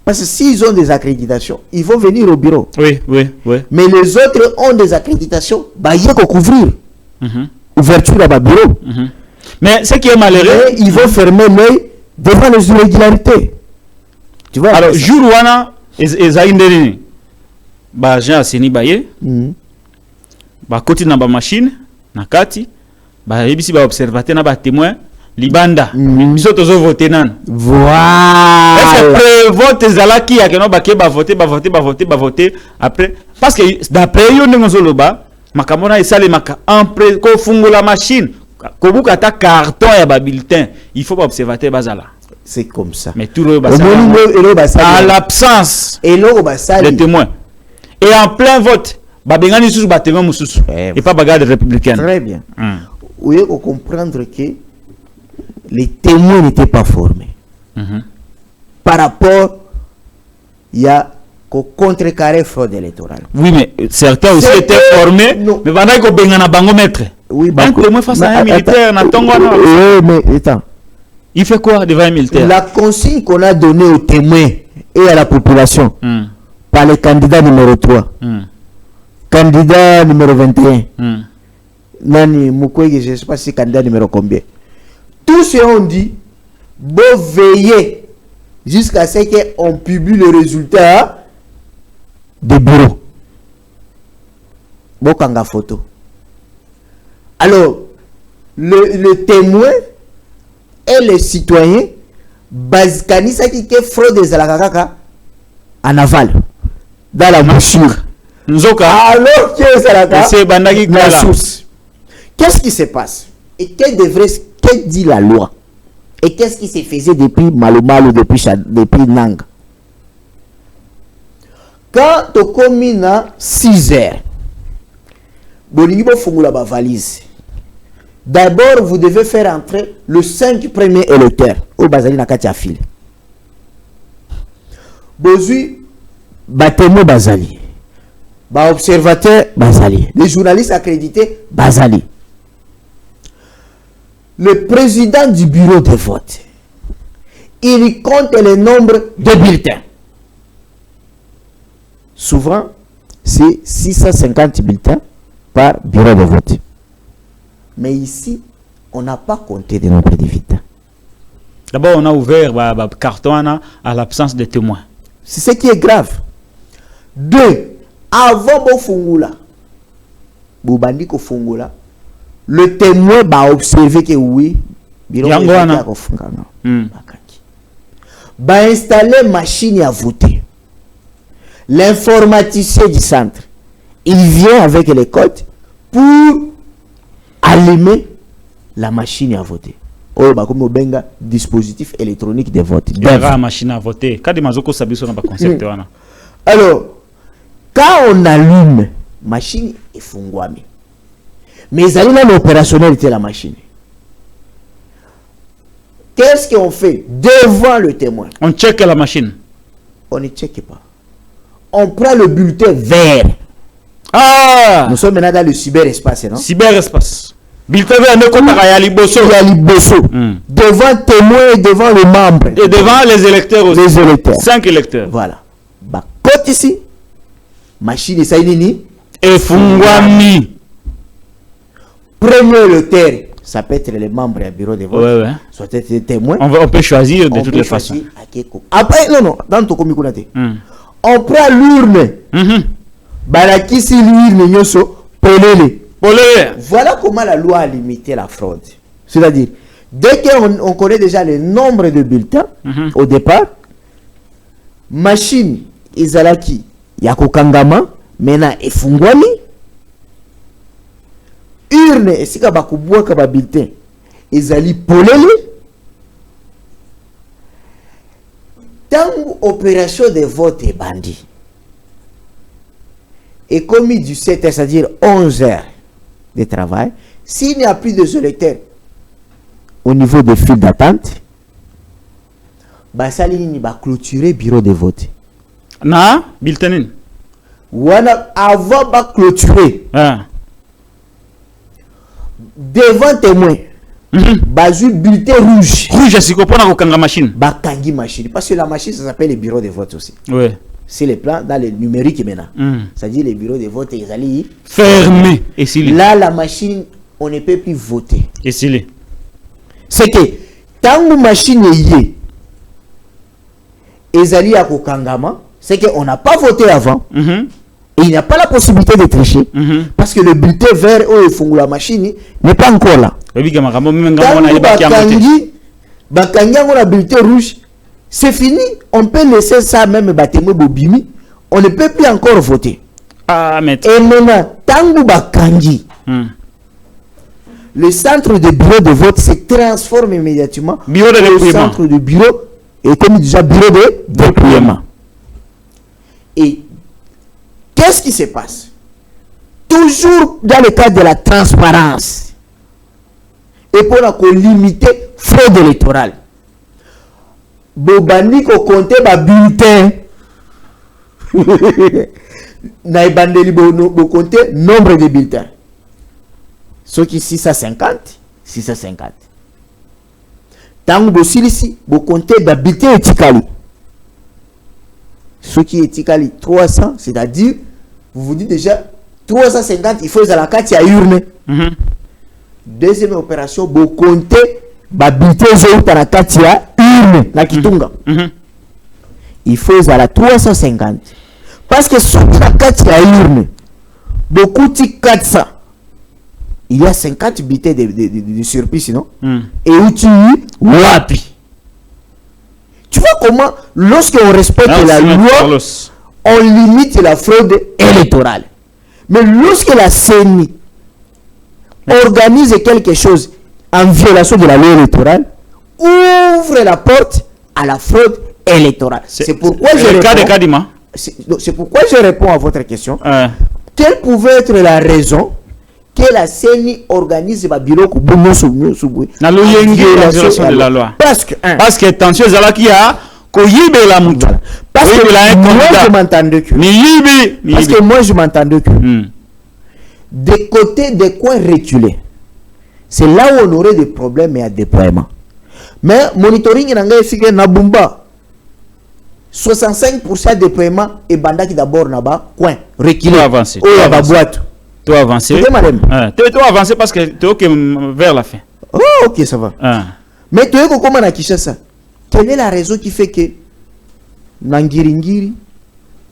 Parce que s'ils ont des accréditations, ils vont venir au bureau. Oui. Mais les autres ont des accréditations. Bah, il y a qu'à couvrir. Ouverture à bureau. Mais ce qui est malheureux, ils vont fermer l'œil devant les irrégularités. Tu vois? Alors, jour où on a Ezaïndeni, bah, j'ai assigné baye, bah, côté na ba machine, na kati. Bah, ici ba observateur na ba témoin libanda biso tozo voter nan voilà est-ce vote zalaki ya keno ba ke ba voter après parce que d'après yo ndenge zoloba makamona esale maka après ko fungola machine ko buka ta carton ya ba bulletin il faut pas observateur bazala c'est comme ça mais tout le à l'absence de témoins et en plein vote ba bengani sous ba témoin mususu et pas bagarre républicaine. Très bien. Vous pouvez comprendre que les témoins n'étaient pas formés. Par rapport, il y a qu'au contrecarré fraude électorale. Oui, mais certains aussi étaient formés. Non. Mais pendant qu'on bengana bango maître. Oui, un témoin face à un militaire, oui, mais attends. Il fait quoi devant un militaire? La consigne qu'on a donnée aux témoins et à la population par le candidat numéro 3, candidat numéro 21. Nani Mukwege, je ne sais pas si candidat numéro combien. Tous ceux ont dit, bon veiller jusqu'à ce qu'on publie le résultat des bureaux. Bon kanga photo. Alors, le témoin et les citoyens, Bazkani Saki qui fraude des alakaka en aval, dans la bouchure. Alors que c'est la source. Qu'est-ce qui se passe? Et que dit la loi? Et qu'est-ce qui se faisait depuis Malomalo, depuis Nang? Quand tu communes à 6 heures, d'abord, vous devez faire entrer le 5 premiers électeurs au Bazali Nakati Afil. Bozui, Batemo Bazali. Observateur Bazali. Les journalistes accrédités Bazali. Le président du bureau de vote, il compte le nombre de bulletins. Souvent, c'est 650 bulletins par bureau de vote. Mais ici, on n'a pas compté le nombre de bulletins. D'abord, on a ouvert le carton à l'absence de témoins. C'est ce qui est grave. 2. Avant Bofungula, Boubandiko Fungula, le témoin va observer que oui, va installer machine à voter. L'informaticien du centre, il vient avec les codes pour allumer la machine à voter. Oh, bah, comme benga dispositif électronique de vote. Il y aura une machine à voter. Kadima zoko sabiso na ba concept wana. Alors, quand on allume, machine est fungwami. Mais ils allaient dans l'opérationnalité de la machine. Qu'est-ce qu'on fait devant le témoin? On check la machine. On ne check pas. On prend le bulletin vert. Ah! Nous sommes maintenant dans le cyberespace, non? Cyberespace. Bulletin vert ne compte pas Yaliboso. Devant témoin et devant le membre. Et devant les électeurs aussi. Les électeurs. 5 électeurs. Voilà. Bah, côté ici, machine et nini. Et Fungwami. Premier électeur, ça peut être les membres du bureau de vote. Ouais, ouais. Soit être des témoins. On peut choisir de toutes les façons. Après, non, dans ton comité, on prend l'urne. Barakisi l'urne, nyoso, polele. Voilà comment la loi a limité la fraude. C'est-à-dire, dès qu'on connaît déjà le nombre de bulletins au départ, machine, izalaki, yako kangama, mena efungwami, urne, esika bakubwa kaba bulletin, izali polele, tangu opération de vote est bandit. Et commis du 7 heures, c'est-à-dire 11 heures de travail, s'il n'y a plus de électeurs au niveau des files d'attente, ça va clôturer le bureau de vote. Na, bulletin. Avant de clôturer, devant témoin, le bulletin rouge. Rouge, c'est qu'on a une machine. Machine. Parce que la machine, ça s'appelle le bureau de vote aussi. Oui. C'est les plans dans le numérique maintenant. C'est-à-dire les bureaux de vote, ils allaient fermés. Là, la machine, on ne peut plus voter. Et c'est que, tant que la machine est liée, ils allaient à Kokangama, c'est qu'on n'a pas voté avant. Et il n'y a pas la possibilité de tricher. Parce que le bulletin vert où la machine n'est pas encore là. Tant que le bulletin rouge, c'est fini. On peut laisser ça même bâtiment bobimi. On ne peut plus encore voter. Ah, mais... Et maintenant, Tangu Bakangi, le centre de bureau de vote se transforme immédiatement au centre de bureau et comme déjà bureau de dépouillement. Et qu'est-ce qui se passe? Toujours dans le cadre de la transparence et pour limiter fraude électorale. Bobani ko compter ba bulletin na ibandeli bo compter nombre de bulletins. Ce qui 650 tango bo silisi bo compter ba bulletin etikali. Ce qui etikali 300, c'est-à-dire vous vous dites déjà 350 il faut à la carte à urne. Deuxième opération bo compter ba bulletin zo ta la carte à urne la kitunga. Il faut à la 350 parce que sur la carte à urne beaucoup de 400 il y a 50 bulletins de surplus non et où tu wapi. Tu vois comment lorsque on respecte la loi on limite la fraude électorale, mais lorsque la CENI organise quelque chose en violation de la loi électorale, ouvre la porte à la fraude électorale. C'est pourquoi je réponds à votre question. Quelle pouvait être la raison que la CENI organise le bureau la violation de la loi? Parce que attention, qui a parce que moi je m'entendais que des côtés des coins reculés, c'est là où on aurait des problèmes et un déploiement. Mais monitoring est Nabumba 65% de déploiement et banda qui d'abord là-bas coin reculé avancer boîte toi avancer toi avancer parce que tu es vers la fin. Oh ok ça va. Mais tu es comment na Kinshasa, quelle est la raison qui fait que na Ngiringiri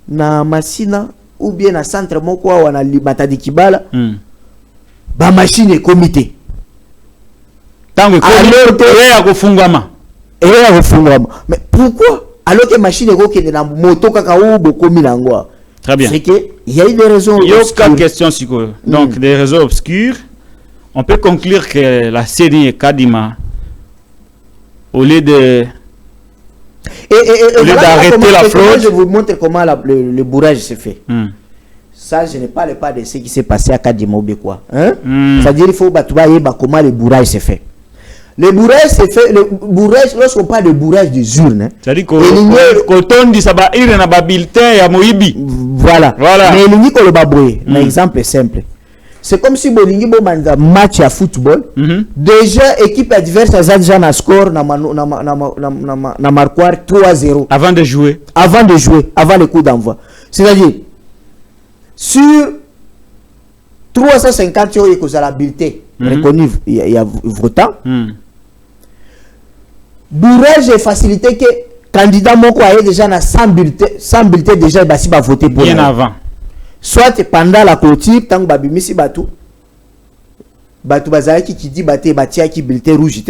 na Masina ou bien na centre moko wana Matadi Kibala ba machine et comité tango mais pourquoi alors que machine est kokende na moto kaka ou bokomi nangwa? Très bien. C'est que il y a eu des raisons obscures. Il y a quatre questions donc des raisons obscures. On peut conclure que la CENI et Kadima au lieu de d'arrêter la fraude. Je vous montre comment le bourrage se fait. Ça, je ne parle pas de ce qui s'est passé à Kadima Obekwa. Hein? C'est-à-dire qu'il faut comment le bourrage se fait. Le bourrage se fait, lorsqu'on parle de bourrage des urnes. C'est-à-dire qu'on dit ça va ir dans bulletin à Moïbi. Voilà. Mais il dit que le baboué, un exemple simple. C'est comme si Bolingi Bomanda match à football. Déjà, équipe adverse a déjà un score na marquoir 3-0. Avant de jouer, avant le coup d'envoi. C'est-à-dire, sur 350 euros, il y a la bulletin reconnu, il y a votant. Bourrage est facilité que candidat Moko a déjà 100 bulletins déjà, il va voter pour bien avant. Soit pendant la clôture, tant que Babimisi Batou Bazaki qui dit Batia qui bulletin rouge,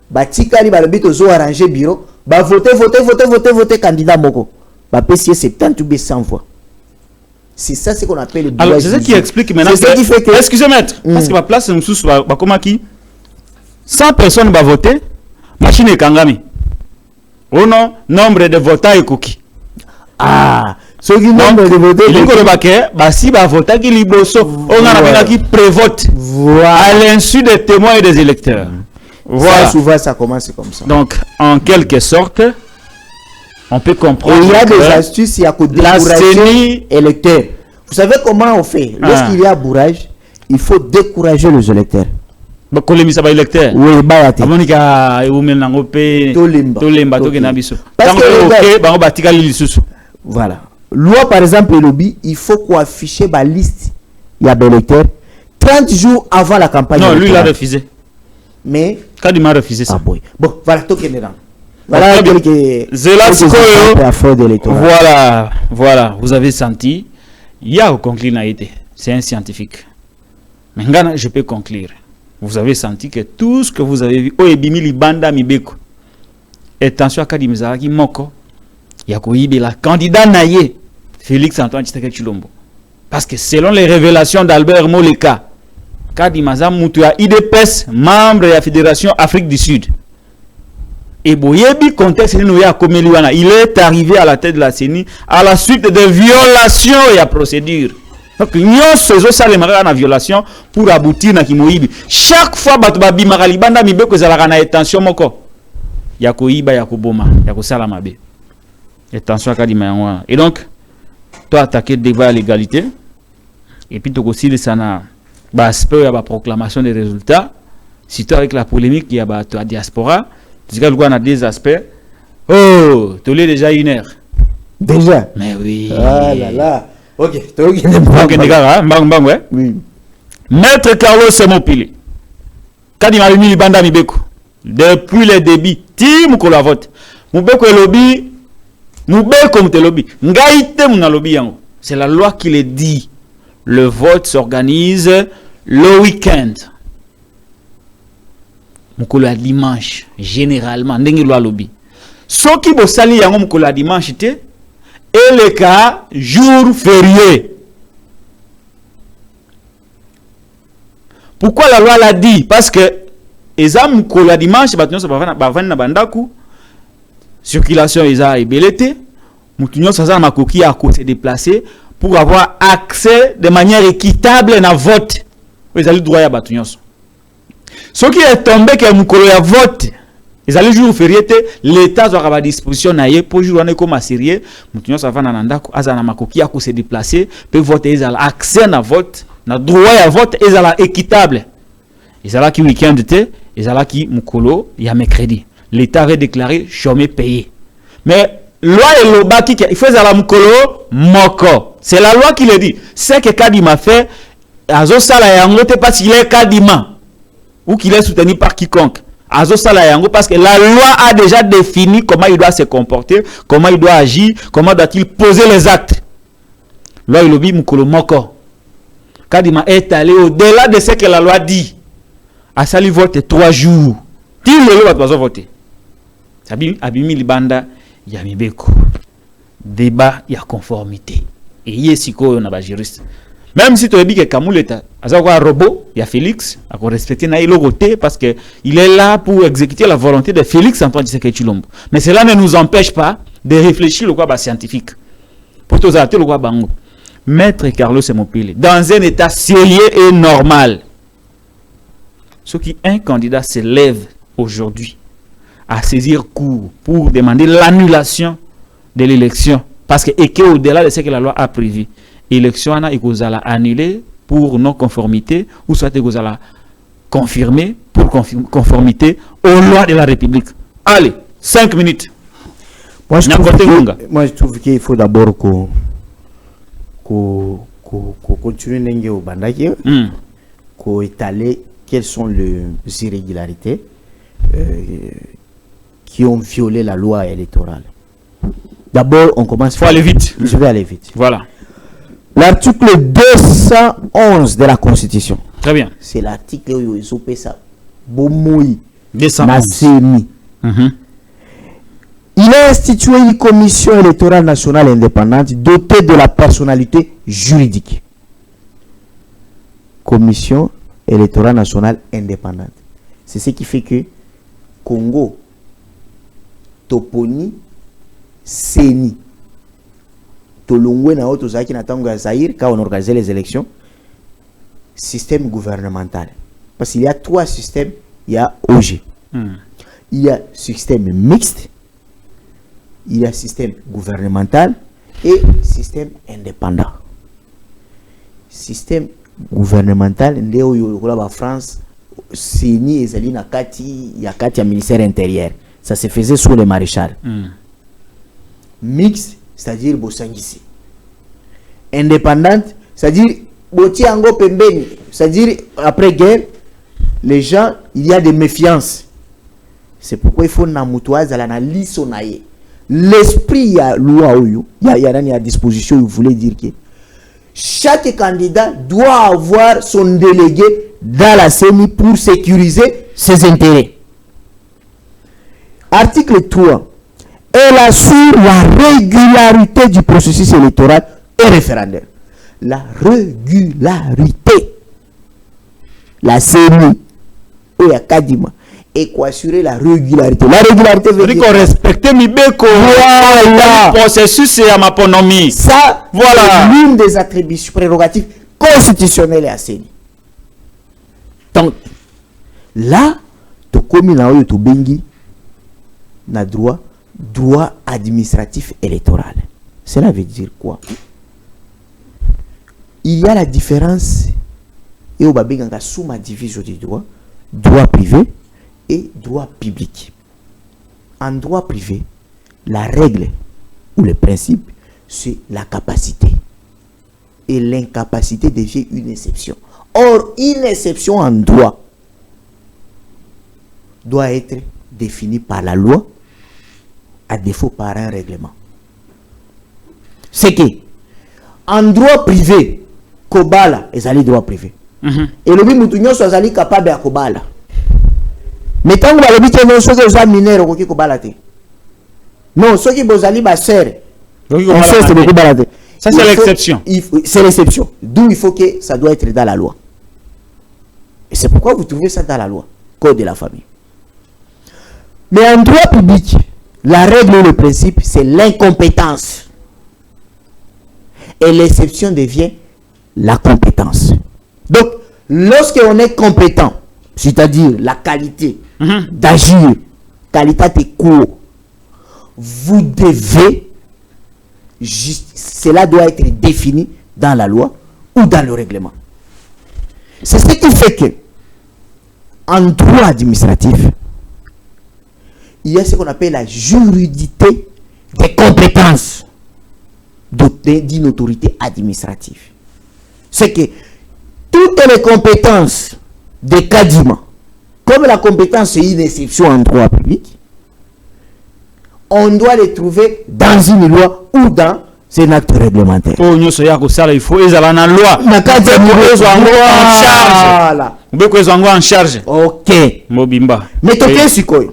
Batika li balobito zo arranger bureau, va voter candidat Moko. Va payer 70 ou 100 voix. C'est ça ce qu'on appelle le bourrage. Alors, c'est ça qui explique maintenant. C'est ça qui fait que. Excusez-moi, maître, parce que ma place, nous sous, comment qui 100 personnes vont voter, machine est kangami. Oh non, nombre de votants est cookie. Ah, ceux qui nombre de votants. Il y a un paquet, si va voter qui liboso, on a qui prévote à l'insu des témoins et des électeurs. Voilà. Ça, souvent, ça commence comme ça. Donc, en quelque sorte, on peut comprendre. Il y a des astuces, il y a que décourager les électeurs. Vous savez comment on fait? Lorsqu'il y a bourrage, il faut décourager les électeurs. Oui, voilà. Loi par exemple, le lobby, il faut qu'on affiche la liste. Il y a des électeurs 30 jours avant la campagne. Non, lui il a refusé. Mais quand il m'a refusé ça. Bon, voilà, tout est dedans. Voilà, vous avez senti. Il y a au conclure naïté. C'est un scientifique. Mais je peux conclure. Vous avez senti que tout ce que vous avez vu, Oebimi Libanda Mibeko, et attention à Kadimizaraki Moko, Yakoyibi la candidat naïe, Félix Antoine Tshisekedi Tshilombo. Parce que selon les révélations d'Albert Moleka, Kadimaza Moutua IDPS, membre de la Fédération Afrique du Sud. Et Boyebi contexte il est arrivé à la tête de la CENI à la suite de violations et à procédure. Donc, nous sommes en violation pour aboutir à Kimoïbi. Chaque fois, Batubabi Maralibanda Mibeko Zalagana et tension Moko. Yakoïba, Yakoboma, Yakosalamabe. Et tension à Kadima. Et donc, toi, attaquer le débat à l'égalité. Et puis, tu as aussi le sana. Aspect à la proclamation des résultats. Surtout avec la polémique, il y a la diaspora. Tu sais qu'on a des aspects. Oh, tu l'as déjà 1 heure. Déjà? Mais oui. Ah là là. Ok, oui. Maître Carlos Semopili, Kadima Mimi Banda Mibeko, depuis le début, Tim ko la vote. Mubeko lobby, Mubeko mte lobby. Ngaite muna lobby yango. C'est la loi qui le dit. Le vote s'organise le week-end. Mukolo a dimanche, généralement, ndengi loi lobby. Soki bo sali yango mukolo a dimanche te. Et le cas, jour férié. Pourquoi la loi l'a dit? Parce que les âmes que la dimanche, circulation est belleté, nous avons se déplacer pour avoir accès de manière équitable à vote. Ils ont le droit à battre. Ce qui est tombé que nous avons vote. Ils allaient jour férié, l'État a à disposition pour jouer comme sérieux. Nous avons se déplacer, peut voter, ils ont accès à vote, na droit à vote, ils ont équitable. Ils ont qui week-end, ils ont qui mukolo, il y a mercredi. L'État avait déclaré chômé payé. Mais loi et loba qui il faut la mukolo moko. C'est la loi qui le dit. C'est que Kadima fait, azo sala yango te parce qu'il est Kadima ou qu'il est soutenu par quiconque. Parce que la loi a déjà défini comment il doit se comporter, comment il doit agir, comment doit-il poser les actes. Loi il obi mukolo moko. Kadima est allé au-delà de ce que la loi dit. A sali vote 3 jours. Til le loi doit voter. Abimi libanda ya mibeko. Débat ya conformité. Et yesiko on a ba juriste. Même si tu as dit que Kamoul est un robot, il y a Félix, à respecter le côté parce que il est là pour exécuter la volonté de Félix Antoine Tshisekedi Tshilombo. Mais cela ne nous empêche pas de réfléchir au quoi scientifique. Pour tous arrêter le quoi bango. Maître Carlos Mopile, dans un état sérieux et normal, ce qui un candidat se lève aujourd'hui à saisir cours pour demander l'annulation de l'élection parce que au-delà de ce que la loi a prévu, l'élection a annulée pour non-conformité ou soit confirmer pour conformité aux lois de la République. Allez, 5 minutes. Moi, je trouve qu'il faut d'abord qu'on continue au bandaki, qu'on étale quelles sont les irrégularités qui ont violé la loi électorale. D'abord, on commence. Il faut aller vite. Je vais aller vite. Voilà. L'article 211 de la Constitution. Très bien. C'est l'article où ils ont fait ça. Bomoui. 211. Il a institué une commission électorale nationale indépendante dotée de la personnalité juridique. Commission électorale nationale indépendante. C'est ce qui fait que Congo, Toponi, Seni, Tolongwe na autres qui n'attendent Zaïre quand on organise les élections, système gouvernemental. Parce qu'il y a 3 systèmes, il y a OG. Il y a système mixte, il y a système gouvernemental et système indépendant. Système gouvernemental, en France, Seni et Zali Nakati, il y a ministère intérieur. Ça se faisait sous les maréchals. Mixte, c'est-à-dire Bossangisi. Indépendante, c'est-à-dire Boti Ango Pembeni. C'est-à-dire, après guerre, les gens, il y a des méfiances. C'est pourquoi il faut Namoutoise à l'analyse. L'esprit, il y a loi, il y a disposition, il voulait dire que chaque candidat doit avoir son délégué dans la CENI pour sécuriser ses intérêts. Article 3. Elle assure la régularité du processus électoral et référendaire. La régularité. La CENI, il y a Kadima, et quoi assurer la régularité. La régularité veut dire qu'on respecte Mibeko. Voilà. Le processus et à ma ponomie. Ça, voilà. L'une des attributions prérogatives constitutionnelles à CENI. Donc, là, tu commis là où tu bengi, na droit administratif électoral. Cela veut dire quoi? Il y a la différence et au babenganga sous ma division du droit privé et droit public. En droit privé, la règle ou le principe, c'est la capacité. Et l'incapacité devient une exception. Or, une exception en droit doit être définie par la loi, à défaut par un règlement. C'est que, en droit privé, Kobala est allé droit privé. Et le Moutounion soit allé capable de Kobala. Mais quand vous avez dit que non, ceux qui sont mineurs, vous Kobala. Non, ceux qui sont allés basser, c'est beaucoup balader. Ça, c'est l'exception. C'est l'exception. D'où il faut que ça doit être dans la loi. Et c'est pourquoi vous trouvez ça dans la loi. Code de la famille. Mais en droit public, la règle ou le principe, c'est l'incompétence. Et l'exception devient la compétence. Donc, lorsqu'on est compétent, c'est-à-dire la qualité d'agir, qualité de cours, vous devez, cela doit être défini dans la loi ou dans le règlement. C'est ce qui fait que, en droit administratif, il y a ce qu'on appelle la juridité des compétences d'une autorité administrative. C'est que toutes les compétences des Kadima, comme la compétence est une exception en droit public, on doit les trouver dans une loi ou dans un acte réglementaire. Il faut les avoir dans la loi. En charge. Ok. Mobimba. Mais toquez sur quoi?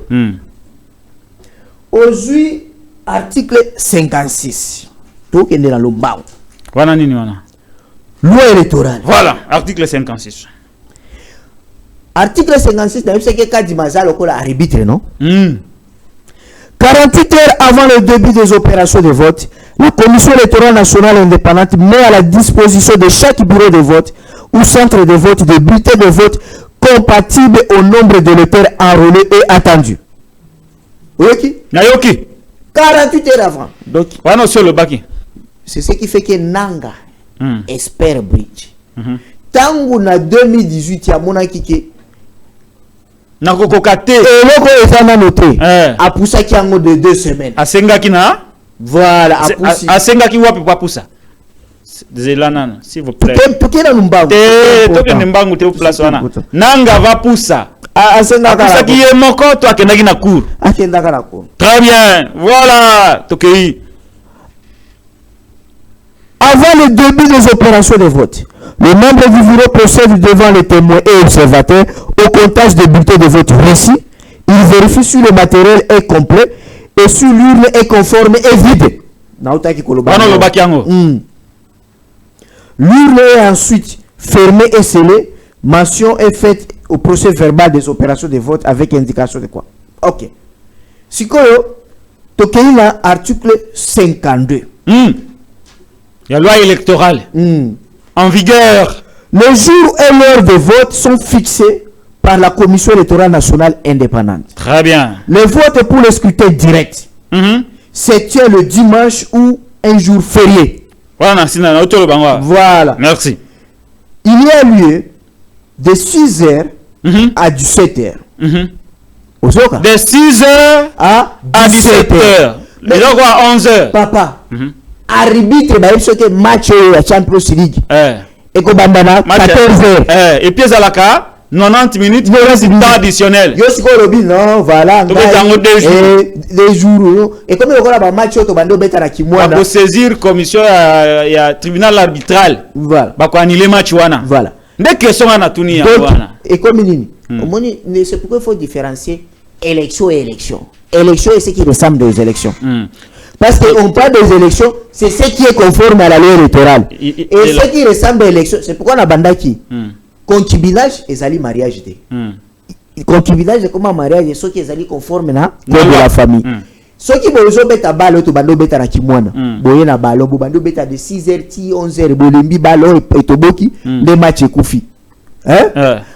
Aujourd'hui, article 56. Toquez dans le bas. Voilà nini wana. Loi électorale. Voilà, article 56. Article 56, c'est que Kadimazal a arbitre, non? 48 heures avant le début des opérations de vote, la Commission électorale nationale indépendante met à la disposition de chaque bureau de vote ou centre de vote des bulletins de vote compatibles au nombre d'électeurs enrôlés et attendus. Oui, Nayoki. 48 heures avant. Donc, c'est ce qui fait que Nanga espère bridge. Tangu na 2018 ya mona kike na kokokate eloko ezana noté a poussa ki yango de 2 semaines. Asengaki na voilà a poussi. Asengaki wapi pa poussa. Zelana s'il vous plaît. Tokena numbangu. Tokena numbangu te place wana. Nanga va poussa. Asengaka poussa ki ye moko to akendaki na cour. Akendaka na cour. Très bien. Voilà, Tokei. Avant le début des opérations de vote, le membre du bureau procède devant les témoins et observateurs au comptage des bulletins de vote reçus. Il vérifie si le matériel est complet et si l'urne est conforme et vide. L'urne est ensuite fermée et scellée. Mention est faite au procès verbal des opérations de vote avec indication de quoi. Ok. Sikoyo, Tokeina, article 52. La loi électorale en vigueur. Les jours et l'heure de vote sont fixés par la Commission électorale nationale indépendante. Très bien. Le vote pour le scrutin direct se tient le dimanche ou un jour férié. Voilà. Merci. Il y a lieu de 6h à 17h. De 6h à 17h. Les gens à 11h. Papa. Arbitre que match la Champions League et que bandana 14h et puis à la cas 90 minutes de temps additionnel non voilà des jours et comme on a match to bando beta na kimwana pour saisir commission il y a tribunal arbitral voilà ba ko annuler match wana voilà des questions na tunia wana et comme nini c'est pourquoi il faut différencier élection et élection et ce qui ressemble des élections. Parce qu'on parle des élections, c'est ce qui est conforme à la loi électorale. Et ce qui ressemble à l'élection, c'est pourquoi on a bandaki. Concubinage et zali mariage. Concubinage, c'est comme un mariage, et ce qui est conforme à la loi de la famille. Ce qui est beta balo, to bando beta na kimwana. Boye na balo, bando beta de 6h, 11h, bolembi balo et toboki, de match koufi. Hein?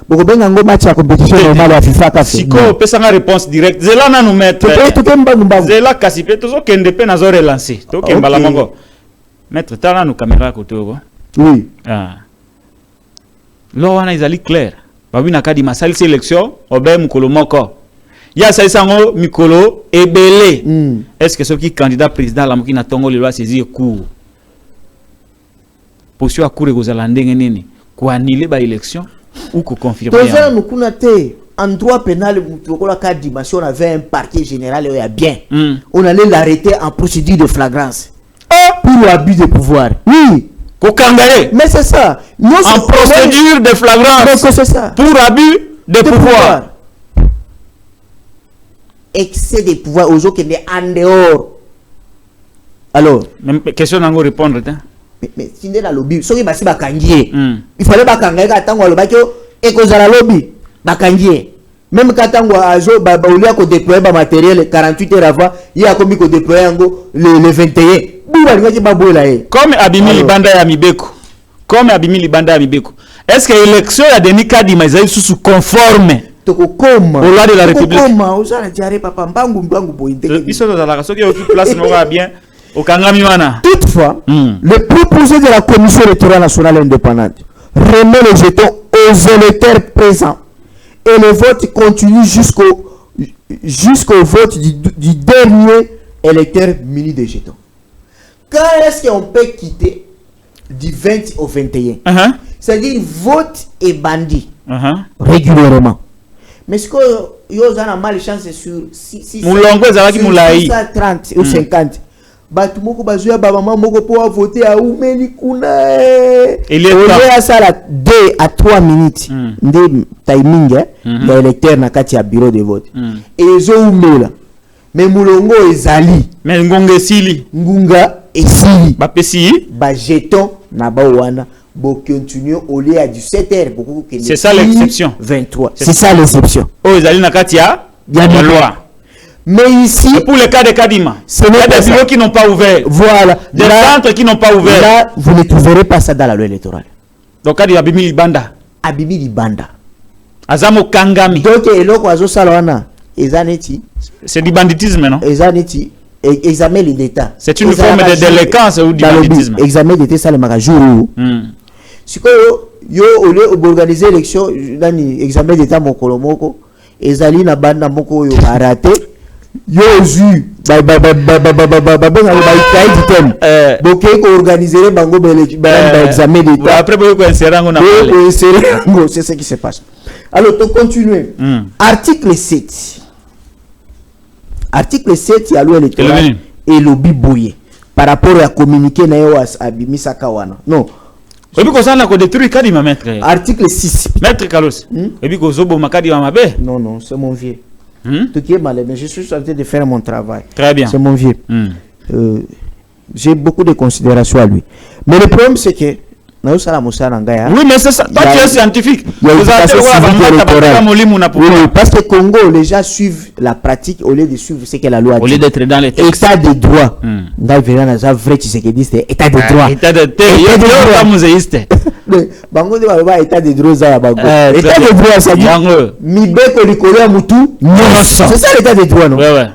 Beaucoup ben ngo match à compétition normale à FIFA café. Siko pesa nga réponse directe. Zela na nous mettre. Zela kasipe tozo kende pe na zo relancer. To kembala mongo. Mettre tala nous caméra côté ko. Oui. Lo wana izali clair. Babi na kadi masali sélection obe mukolo moko. Ya sa isango mikolo ebele. Est-ce que ce qui candidat président la moki na tongo le loi saisir cour. Posio a cour ekozala ndenge nini? Ko annuler ba élection ou ko confirmer. Toza mukuna te en droit pénal mutokola ka dimension avait un parquet général et bien. On allait l'arrêter en procédure de flagrance. Pour abus de pouvoir. Oui. Ko kangaye. Mais c'est ça. Nous en procédure de flagrance. C'est ça. Pour abus de pouvoir. Excès de pouvoir aux autres qui est en dehors. Alors, même question nango répondre hein. Mais si dans lobby soki basi bakangié il fallait bakangaye ka tango lobaki ekozala lobby bakangié même ka tango azo ba ulia ko déployer ba matériel 48 heures avant il a commis ko déployer ngo le 21 buba ngaki babola e comme abimi libanda ya mibeko est-ce que élection ya Denis Kadima ezali sous conforme tokokoma au loi de la République tokokoma osala diaré papa mbangu boyinde biso tozalaka soki oki place moko bien. Toutefois, le proposé de la Commission électorale nationale indépendante remet le jeton aux électeurs présents et le vote continue jusqu'au vote du dernier électeur muni de jetons. Quand est-ce qu'on peut quitter du 20 au 21? C'est-à-dire vote et bandit régulièrement. Mais ce que vous avez mal chance sur 30 ou 50. Batu moko bazuya ba maman moko pour voter à oumeni kuna il est ça la 2 à 3 minutes de timing ya électeur na kati ya bureau de vote et zo umela mais mulongo ezali mais ngunga esili ba pesi ba jeton na ba wana bon continuer au lieu à 17h. C'est ça l'exception. 23. C'est ça l'exception. Oh, ils allaient Nakatia, il y a une loi. Mais ici, pour le cas de Kadima, il y a des bureaux qui n'ont pas ouvert. Voilà. Des centres qui n'ont pas ouvert. Là, vous ne trouverez pas ça dans la loi électorale. Donc, Kadima Abimi Libanda. Abimi Libanda. Azamo Kangami. Donc, eloko azo salwana, ezaneti. C'est du banditisme, non? Ezaneti. Examen d'État. C'est une forme de délinquance ou du banditisme. Examen d'État, ça le magajour. Si yo ole organiser l'élection, nani examen d'État mokolo moko, ezali na banda moko yo arate. Yo zu ba organiser bango examen d'État. Après boyo ko insérer ngo na parler. C'est ce qui se passe. Alors, to continuer. Article 7. Article 7 ya loi électorale et lobby boye par rapport à communiquer na yo abimisa kawana. Non. Ebi ko sana ko détruire Kadima maître. Article 6. Maître Carlos. Ebi ko zobo makadi wa mabe. Non, c'est mon vieux. Tout qui est mal, mais je suis en train de faire mon travail. Très bien. C'est mon vieux. J'ai beaucoup de considération à lui. Mais le problème, c'est que oui, mais c'est ça. Toi, tu es scientifique. Vous avez parce que Congo, les gens suivent la pratique au lieu de suivre ce que la loi dit. Au lieu d'être dans les textes. État de droit. Vrai, tu sais que c'est état de droit. État de droit. Bango de baba état de droit za bango. État de droit ça dit. Mibeko likolo ya mutu. C'est ça l'état de droit non? Ouais.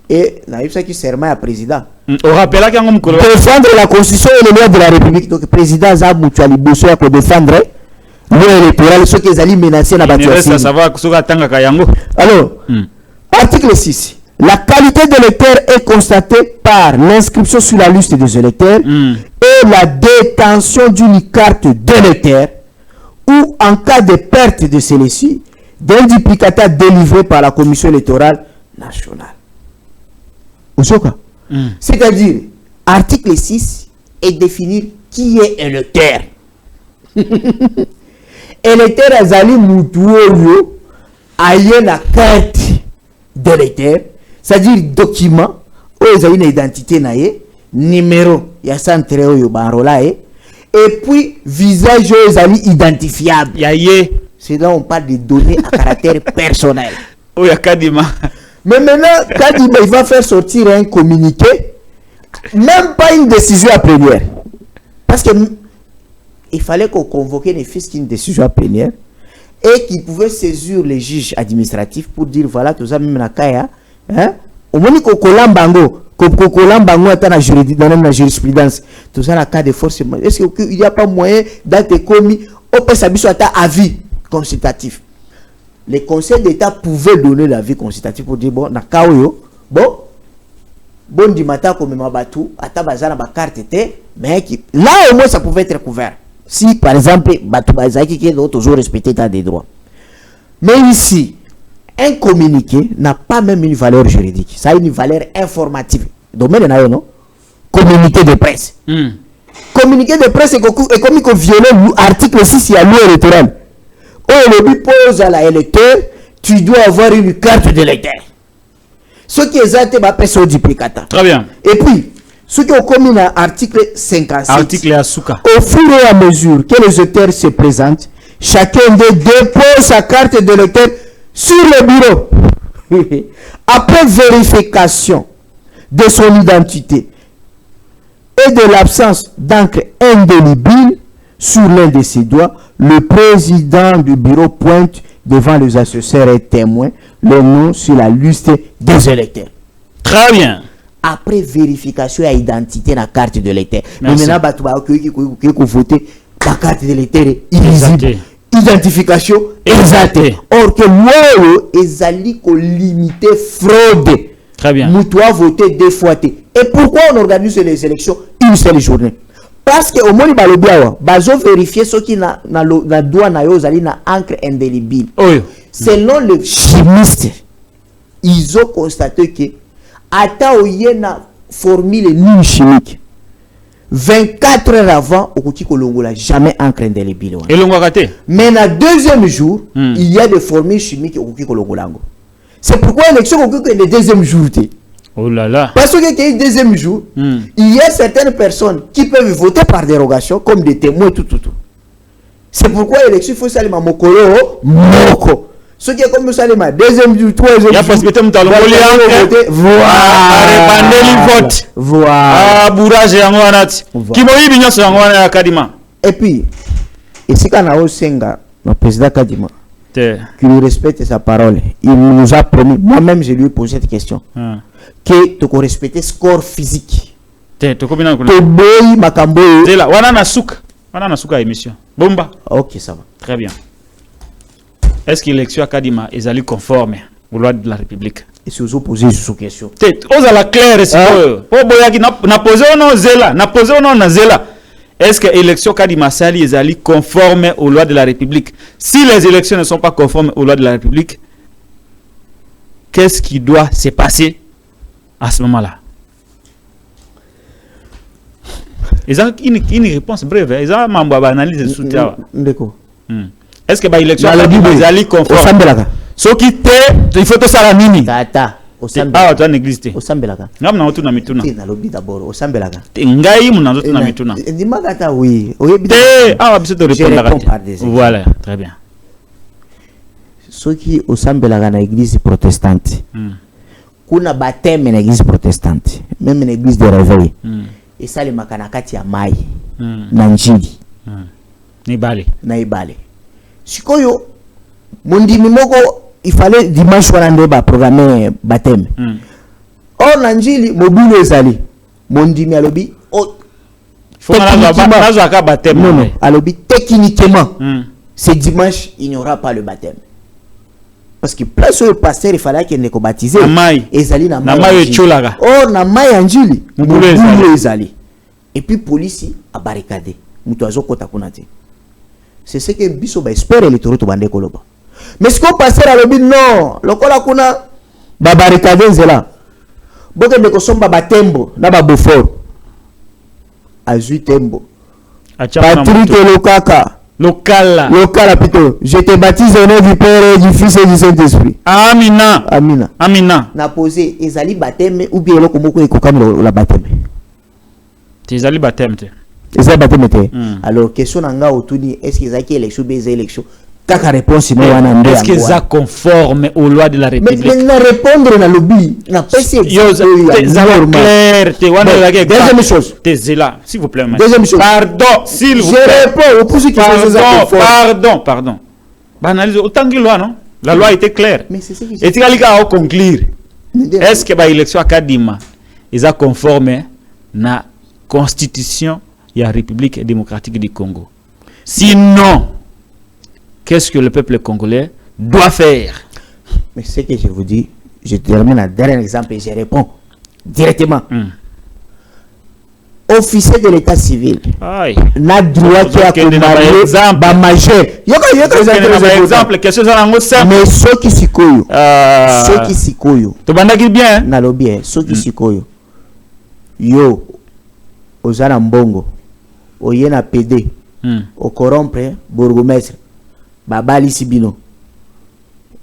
Et là il qui serment à président. On rappelle qu'il y a un défendre la constitution et les lois de la République. Donc le président za mutu ali bosso ya ko défendre loi électorale ce qui est menacé na batu. Ça savoir kusoka tanga kayango. Alors article 6. La qualité de l'électeur est constatée par l'inscription sur la liste des électeurs et la détention d'une carte d'électeur ou en cas de perte de celle-ci, d'un duplicata délivré par la Commission électorale nationale. C'est-à-dire, article 6 est définir qui est électeur. Électeur azali mutuoyo aye na carte d'électeur. C'est-à-dire document où ils ont une identité naie, numéro ya centre yo barola et puis visage ils ont identifiable. C'est là on parle de données à caractère personnel. Oui, Kadima. Mais maintenant Kadima il va faire sortir un communiqué, même pas une décision à plénière, parce que il fallait qu'on convoque ne fût qu'une décision à plénière et qui pouvait saisir les juges administratifs pour dire voilà tout ça même na kaya hein. Au moins qu'on colambango dans la jurisprudence tout ça la cas de force. Est-ce qu'il n'y a pas moyen d'être commis au PSABISO à avis consultatif? Les conseils d'État pouvaient donner l'avis consultatif pour dire bon na kaoyo bon du matin comme mabatu ata bazana ba carte était mais là au moins ça pouvait être couvert si par exemple batu bazaki qui doit toujours respecter l'état des droits. Mais ici un communiqué n'a pas même une valeur juridique, ça a une valeur informative. Domaine na yo non? Communiqué de presse. Communiqué de presse est comme qu'on viole l'article 6 à loi électorale. Oh, le but pose à l'électeur, tu dois avoir une carte d'électeur. Ce qui est exact, c'est un duplicata. Très bien. Et puis, ce qui est commis dans l'article 57. Article Asuka. Au fur et à mesure que les électeurs se présentent, chacun d'eux dépose sa carte d'électeur sur le bureau. Après vérification de son identité et de l'absence d'encre indélébile sur l'un de ses doigts, le président du bureau pointe devant les assesseurs et témoins le nom sur la liste des électeurs. Très bien. Après vérification et identité de la carte de l'électeur. Mais maintenant, qui voter la carte de l'électeur est illisible. Identification exacte. Or que moi, ezali ko limiter fraude. Très bien. Nous doit voter deux fois. Et pourquoi on organise les élections une seule journée? Parce que au moins bazo vérifier ce qui na doigt na yo zali na encre indélébile. Selon le chimiste, ils ont constaté que ata oyena formule non chimique 24 heures avant au kuti kolongola jamais encre indélébile. Mais na deuxième jour, il y a des formules chimiques au kuti kolongolango. C'est pourquoi l'élection au kuti le deuxième jour. Oh là là. Parce que le deuxième jour, il y a certaines personnes qui peuvent voter par dérogation comme des témoins tout. C'est pourquoi l'élection, il faut saluer Mokolo, Moko. Ce qui est comme ça, les deuxième jour, troisième jour. Il y a possibilité de voter. Voilà. Voilà. Bourage et Angoanat. Qui m'a dit bien sur Angoana Kadima. Et puis, et c'est quand on a Senga, le président Kadima, qui nous respecte sa parole. Il nous a promis, moi-même, je lui ai posé cette question, que tu respectes le score physique. Tu combien de boy makambo. C'est là. Wana na souka émission. Bomba. Ok, ça va. Très bien. Est-ce que l'élection à Kadima est allée conforme aux lois de la République? Et si vous opposez sur cette question. Osa la claire, c'est pour boyaki na posé ou non zela, na posé ou non na zela. Est-ce que l'élection Kadima Sali est allée conforme aux lois de la République? Si les élections ne sont pas conformes aux lois de la République, qu'est-ce qui doit se passer à ce moment-là? Ils ont une réponse brève. Ils ont une analyse sous terre. Est-ce que l'élection est allée conforme? Ce qui était, il faut que ça la mini. Tata. Ah, tu as négligé. Au Sambelaka. Non, non, tu n'as mis tout. Tu n'as l'objet d'abord. Au Sambelaka. Ngaï, mon autre n'a mis tout. Dis-moi, Gata, oui. Ah, je te réponds. Voilà, très bien. Ceux qui au Sambelaka dans l'église protestante, kuna baptême dans l'église protestante, même dans l'église de réveil, et ça les makanakati ya mai, nanjili, naibale. Sikoyo, mondimi moko, il fallait dimanche wana ba programmer baptême. Or nanjili mobile ezali, mondimi alobi, faut que baptême. Non, alobi techniquement, ce dimanche il n'y aura pas le baptême. Parce que place où le pasteur il fallait qu'il ne soit baptisé. Ezali na mai. Oh na mai anjili. Mobile ezali. Et puis police a barricadé. Mutu azokota kunate. C'est ce que biso ba espère électorat to bande koloba. Mais ce qu'on pasteur a lobi non, lokola kuna ba barricade nzela. Boke de kosomba ba tembo na ba bofor. Azui tembo. Patrick Lokaka. Local plutôt. Je te baptise au nom du Père et du Fils et du Saint-Esprit. Amina. Na posé ezali baptême ou bien loko moko ekokam la baptême. Ezali baptême te. Ezali baptême te. Alors question nanga otuni est-ce que ezaki élection des élections? Kaka réponse no wana ndé. Est-ce que ça conforme aux lois de la République? Mais na répondre na lobby na PC. Clair, deuxième chose. Tezela, s'il vous plaît. Deuxième chose. Pardon, s'il vous plaît. Je réponds au pouce qui Pardon. Banaliser autant que loi non? La loi était claire. Mais c'est ce que et tu as conclure. Est-ce que l'élection à Kadima est conforme na constitution de la République démocratique du Congo? Sinon, qu'est-ce que le peuple congolais doit faire? Mais ce que je vous dis, je termine un dernier exemple et je réponds directement. Officier de l'état civil n'a droit qu'à commander ba majeur. Exemple, question simple. Mais ceux qui sikoyo. Tu bandaki bien? Na lo bien, ceux qui sikoyo. Yo, ozana mbongo. Oye na PD. Au corrompre bourgmestre. Babali Sibino.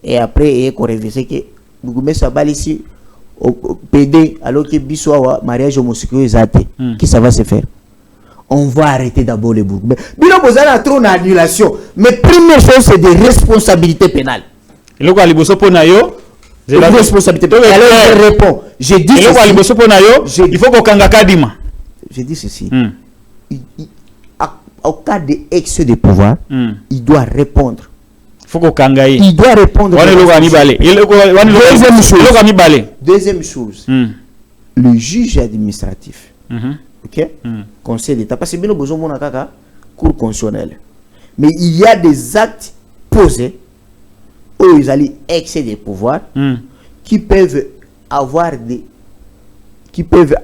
Et après, il faut réviser que bourgmestre Babali si au PD alors que biswa mariage homosexuel zate. Qui ça va se faire? On va arrêter d'abord les bourgmestres. Bino bozana trop d'annulation. Mais première chose c'est des responsabilités pénales. Et le quoi liboso pona yo? Des responsabilités pénales. Alors je réponds. J'ai dit ceci. Et le quoi liboso pona yo? Il faut qu'on kanga Kadima. J'ai dit ceci. Au cas d'excès de pouvoir, il doit répondre. Il doit répondre. Deuxième chose, le juge administratif, ok, conseil d'État, parce que bien besoin mon akaka cour constitutionnelle, mais il y a des actes posés où ils allaient excès de pouvoir qui peuvent avoir des, qui peuvent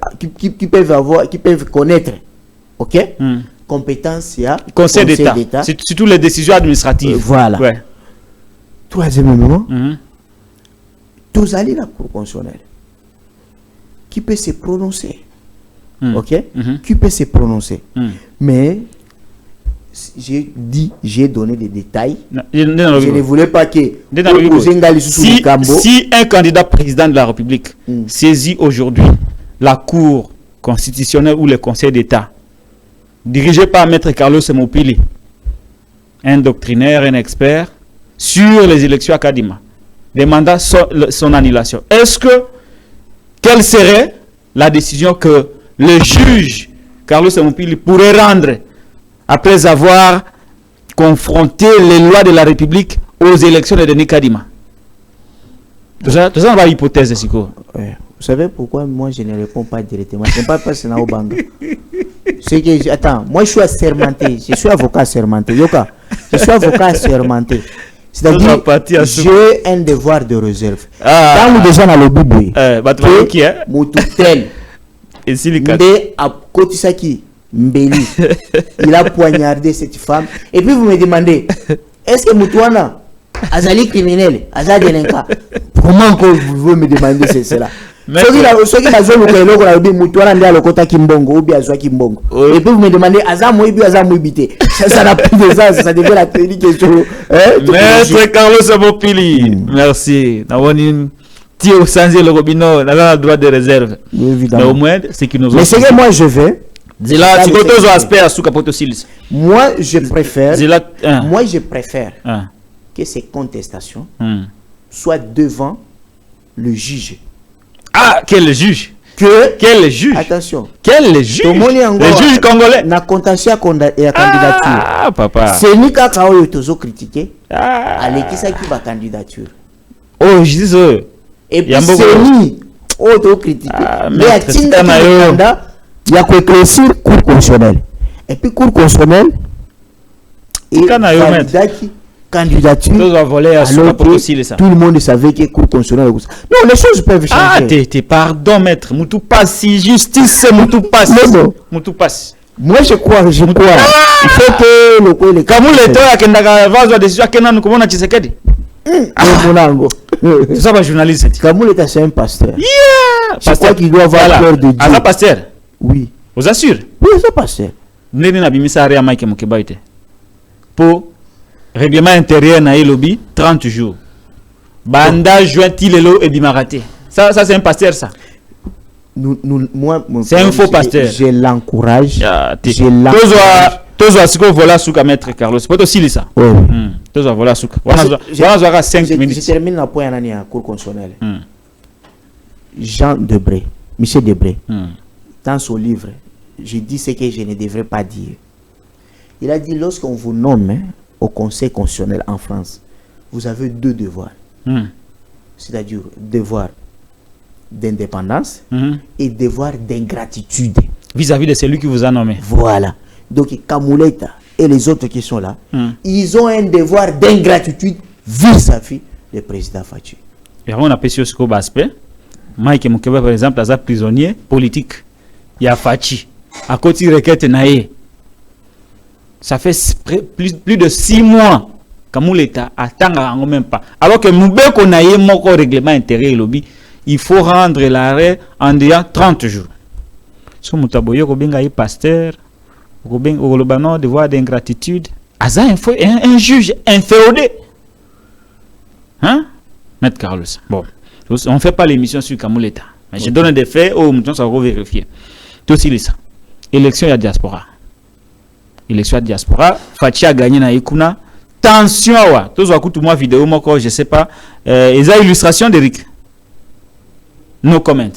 connaître, ok. Compétence, il y a conseil d'État. C'est surtout les décisions administratives. Voilà. Ouais. Troisième moment, tous allez la Cour constitutionnelle. Qui peut se prononcer? Ok? Qui peut se prononcer? Mais j'ai donné des détails. Je ne voulais pas que si un candidat président de la République saisit aujourd'hui la Cour constitutionnelle ou le Conseil d'État, dirigé par Maître Carlos Mopili, un doctrinaire, un expert, sur les élections à Kadima, demandant son annulation. Quelle serait la décision que le juge Carlos Moupili pourrait rendre après avoir confronté les lois de la République aux élections de Denis Kadima? Tout ça on va hypothèse, Siko. Ouais. Vous savez pourquoi moi je ne réponds pas directement? Ce n'est pas parce que c'est Naobanga. C'est que, attends, moi je suis assermenté, je suis avocat assermenté. Yoka, je suis avocat assermenté. C'est-à-dire, j'ai un devoir de réserve. Quand nous déjà dans le Bible, Moutoutel, Mbé a Kotisaki, Mbeli, il a poignardé cette femme. Et puis vous me demandez, est-ce que Moutouana, Azali criminel, Azali délinquant, comment encore vous me demandez cela? Ceux qui ont le et puis vous me demandez ça n'a plus de sens, ça devient la technique question. Maître Carlos Moupili, merci. Tio Sanzi le Robino, on a le droit de réserve. Mais au moins, c'est qui nous ont. Mais c'est que moi je vais. Moi je préfère que ces contestations soient devant le juge. Ah, quel juge? Quel juge? Attention. Quel juge? Le juge congolais. Na contentieux et candidature. Ah, papa. C'est ni quand on est critiqué. Allez, qui ça qui va candidature? Oh, je dis et puis c'est ni auto-critiqué. Mais à Tinda, il y a quoi éclaircir cour constitutionnelle. Et puis cour constitutionnelle et candidature. Alors tout le monde savait que cour constitutionnelle. Non, les choses peuvent changer. Ah, pardon, maître. Moutou passe, justice, c'est Moutou passe. Moutou passe. Moi, je crois. Il faut que le coup, les Kamou l'État qui n'a pas de décision, qui n'a pas de Tshisekedi. C'est ça, le journaliste. Kamou l'État, c'est un pasteur. Je crois qu'il doit avoir peur de Dieu. Un pasteur? Oui. Vous assure? Oui, c'est un pasteur. Nous n'avons pas mis ça à Mike Moukébaïte. Pour règlement intérieur na lobby 30 jours. Banda juin tilelo et bimaraté. Ça c'est un pasteur ça. Moi c'est un faux pasteur. Je l'encourage. Je l'encourage. Tozo asiko vola souka maître Carlos. Poto sili ça. Oui. Tozo vola souka. Voilà 5 minutes. Je termine la point à la cour constitutionnelle. Jean Debré, Michel Debré. Dans son livre, je dis ce que je ne devrais pas dire. Il a dit lorsqu'on vous nomme au Conseil constitutionnel en France, vous avez deux devoirs. C'est-à-dire devoir d'indépendance et devoir d'ingratitude. Vis-à-vis de celui qui vous a nommé. Voilà. Donc Kamouleta et les autres qui sont là, ils ont un devoir d'ingratitude vis-à-vis du président Fachi. Et on a apprécié ce qu'on aspect. Mike Moukeba par exemple, est un prisonnier politique. Il y a Fachi. À côté de requête naïe. Ça fait plus de 6 mois que l'État attend même pas. Alors que nous avons un règlement intérieur lobby, il faut rendre l'arrêt en disant 30 jours. Si nous avons un pasteur, un devoir d'ingratitude, un juge inféodé. Hein? Maître Carlos. Bon, on ne fait pas l'émission sur l'État. Mais je donne des faits, ça va vérifier. Tout ça. Élection et diaspora. Élection diaspora, Fachi a gagné na Ikuna. Tension wa. Tous wa kutu moi vidéo moko, je sais pas. Les illustrations d'Eric. No comment.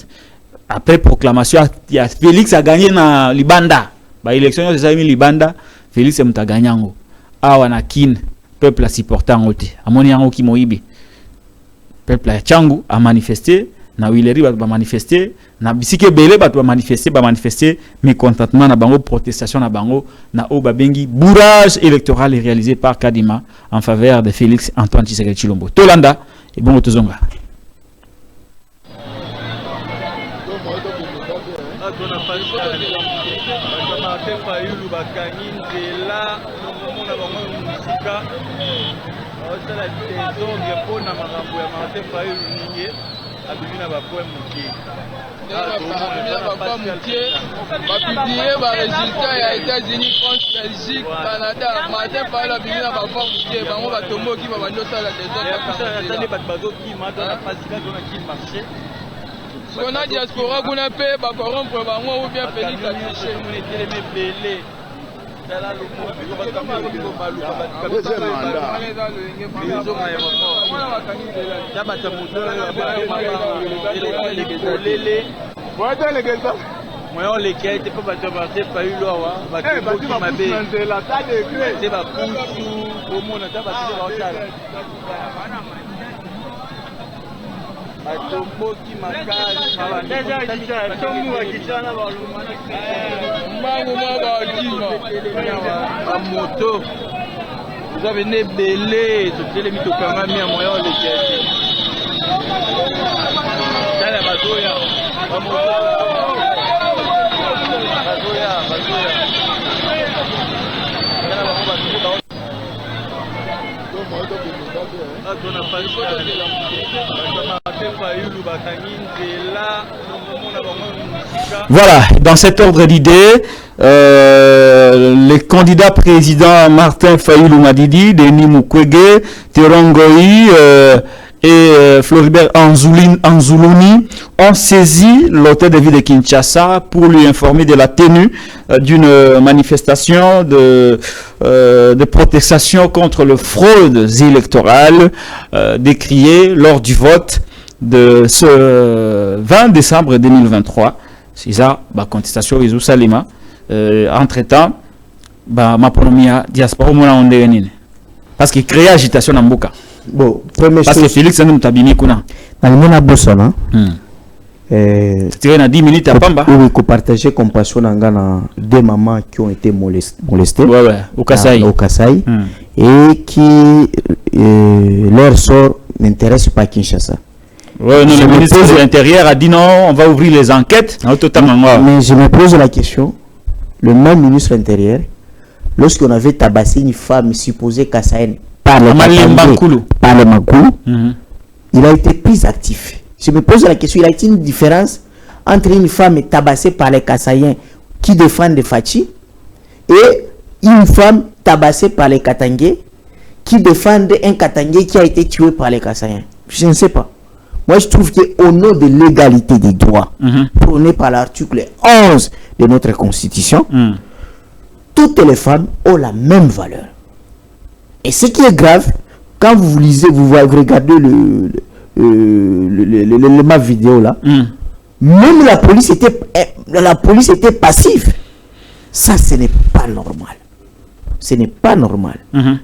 Après proclamation, il y a Félix a gagné na Libanda. Ba élection des amis Libanda, Félix est muta gagnango. Awa na kin peuple a supporté ngote. Amoni yango ki moibi. Peuple a Tchangu a manifesté. Na Wileri va manifester, na bisike belé va manifester mécontentement na bango protestation na bango na obabengi bourrage électoral réalisé par Kadima en faveur de Félix Antoine Tshisekedi Tshilombo. Tolanda et bon tozonga. Abimina ba poème mukie. Publié ba résultat ya États-Unis, France, Belgique, Canada. Matin par la bimina ba poème mukie. Bango ba tombo ki ba bando sala descente. Attendez ba bazo ki mata na pasika dona ki marché. On a diaspora kuna pe ba corrompre bango ou bien Félix a triché. On est télé belé. Moi on les quête pas battre pas eu loi va qui m'a bé c'est va poussou au monde ta ba c'est ba Atombo qui makazi moto vous avez né belé toutes les mitokanga mi moyen on les quête ça la bazoya Voilà, dans cet ordre d'idées, les candidats présidents Martin Fayulu Madidi, Denis Mukwege, Terongoi et Floribert Anzuluni ont saisi l'hôtel de ville de Kinshasa pour lui informer de la tenue d'une manifestation de protestation contre les fraudes électorales décriées lors du vote de ce 20 décembre 2023. C'est ça, la contestation Izu Salima. Entre-temps, ma première diaspora, parce qu'il crée agitation dans Mboka. Bon, première parce que Félix est un tabini kuna. Dans le monde à Bossana, c'était dans 10 minutes à Pamba. Oui, qu'on partageait compassion dans deux mamans qui ont été molestées. Ouais, au Kasaï. Au Kasaï. Et qui leur sort n'intéresse pas Kinshasa. Ouais, non, le ministre de l'Intérieur a dit non, on va ouvrir les enquêtes. Mais je me pose la question, le même ministre de l'Intérieur, lorsqu'on avait tabassé une femme supposée Kassaïenne par le Makoulou, il a été plus actif. Je me pose la question, il y a une différence entre une femme tabassée par les Kassaïens qui défendent les Fachi et une femme tabassée par les Katangais qui défendent un Katangais qui a été tué par les Kassaïens. Je ne sais pas. Moi, je trouve qu'au nom de l'égalité des droits, prônée par l'article 11 de notre Constitution, toutes les femmes ont la même valeur. Et ce qui est grave, quand vous lisez, vous regardez ma vidéo là, même la police était passive. Ça, ce n'est pas normal. Ce n'est pas normal.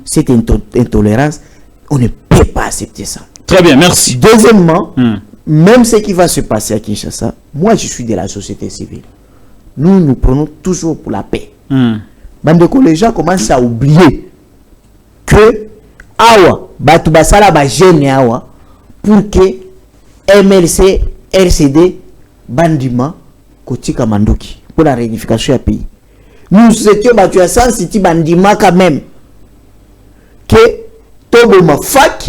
Cette intolérance, on ne peut pas accepter ça. Très bien, merci. Deuxièmement, même ce qui va se passer à Kinshasa, moi je suis de la société civile. Nous prenons toujours pour la paix. Les gens commencent à oublier que Awa, Batubasala, Awa, pour que MLC, RCD, Bandima, Kotika Mandoki, pour la réunification du pays. Nous étions battus à San City Bandima quand même. Que Togo ma fac,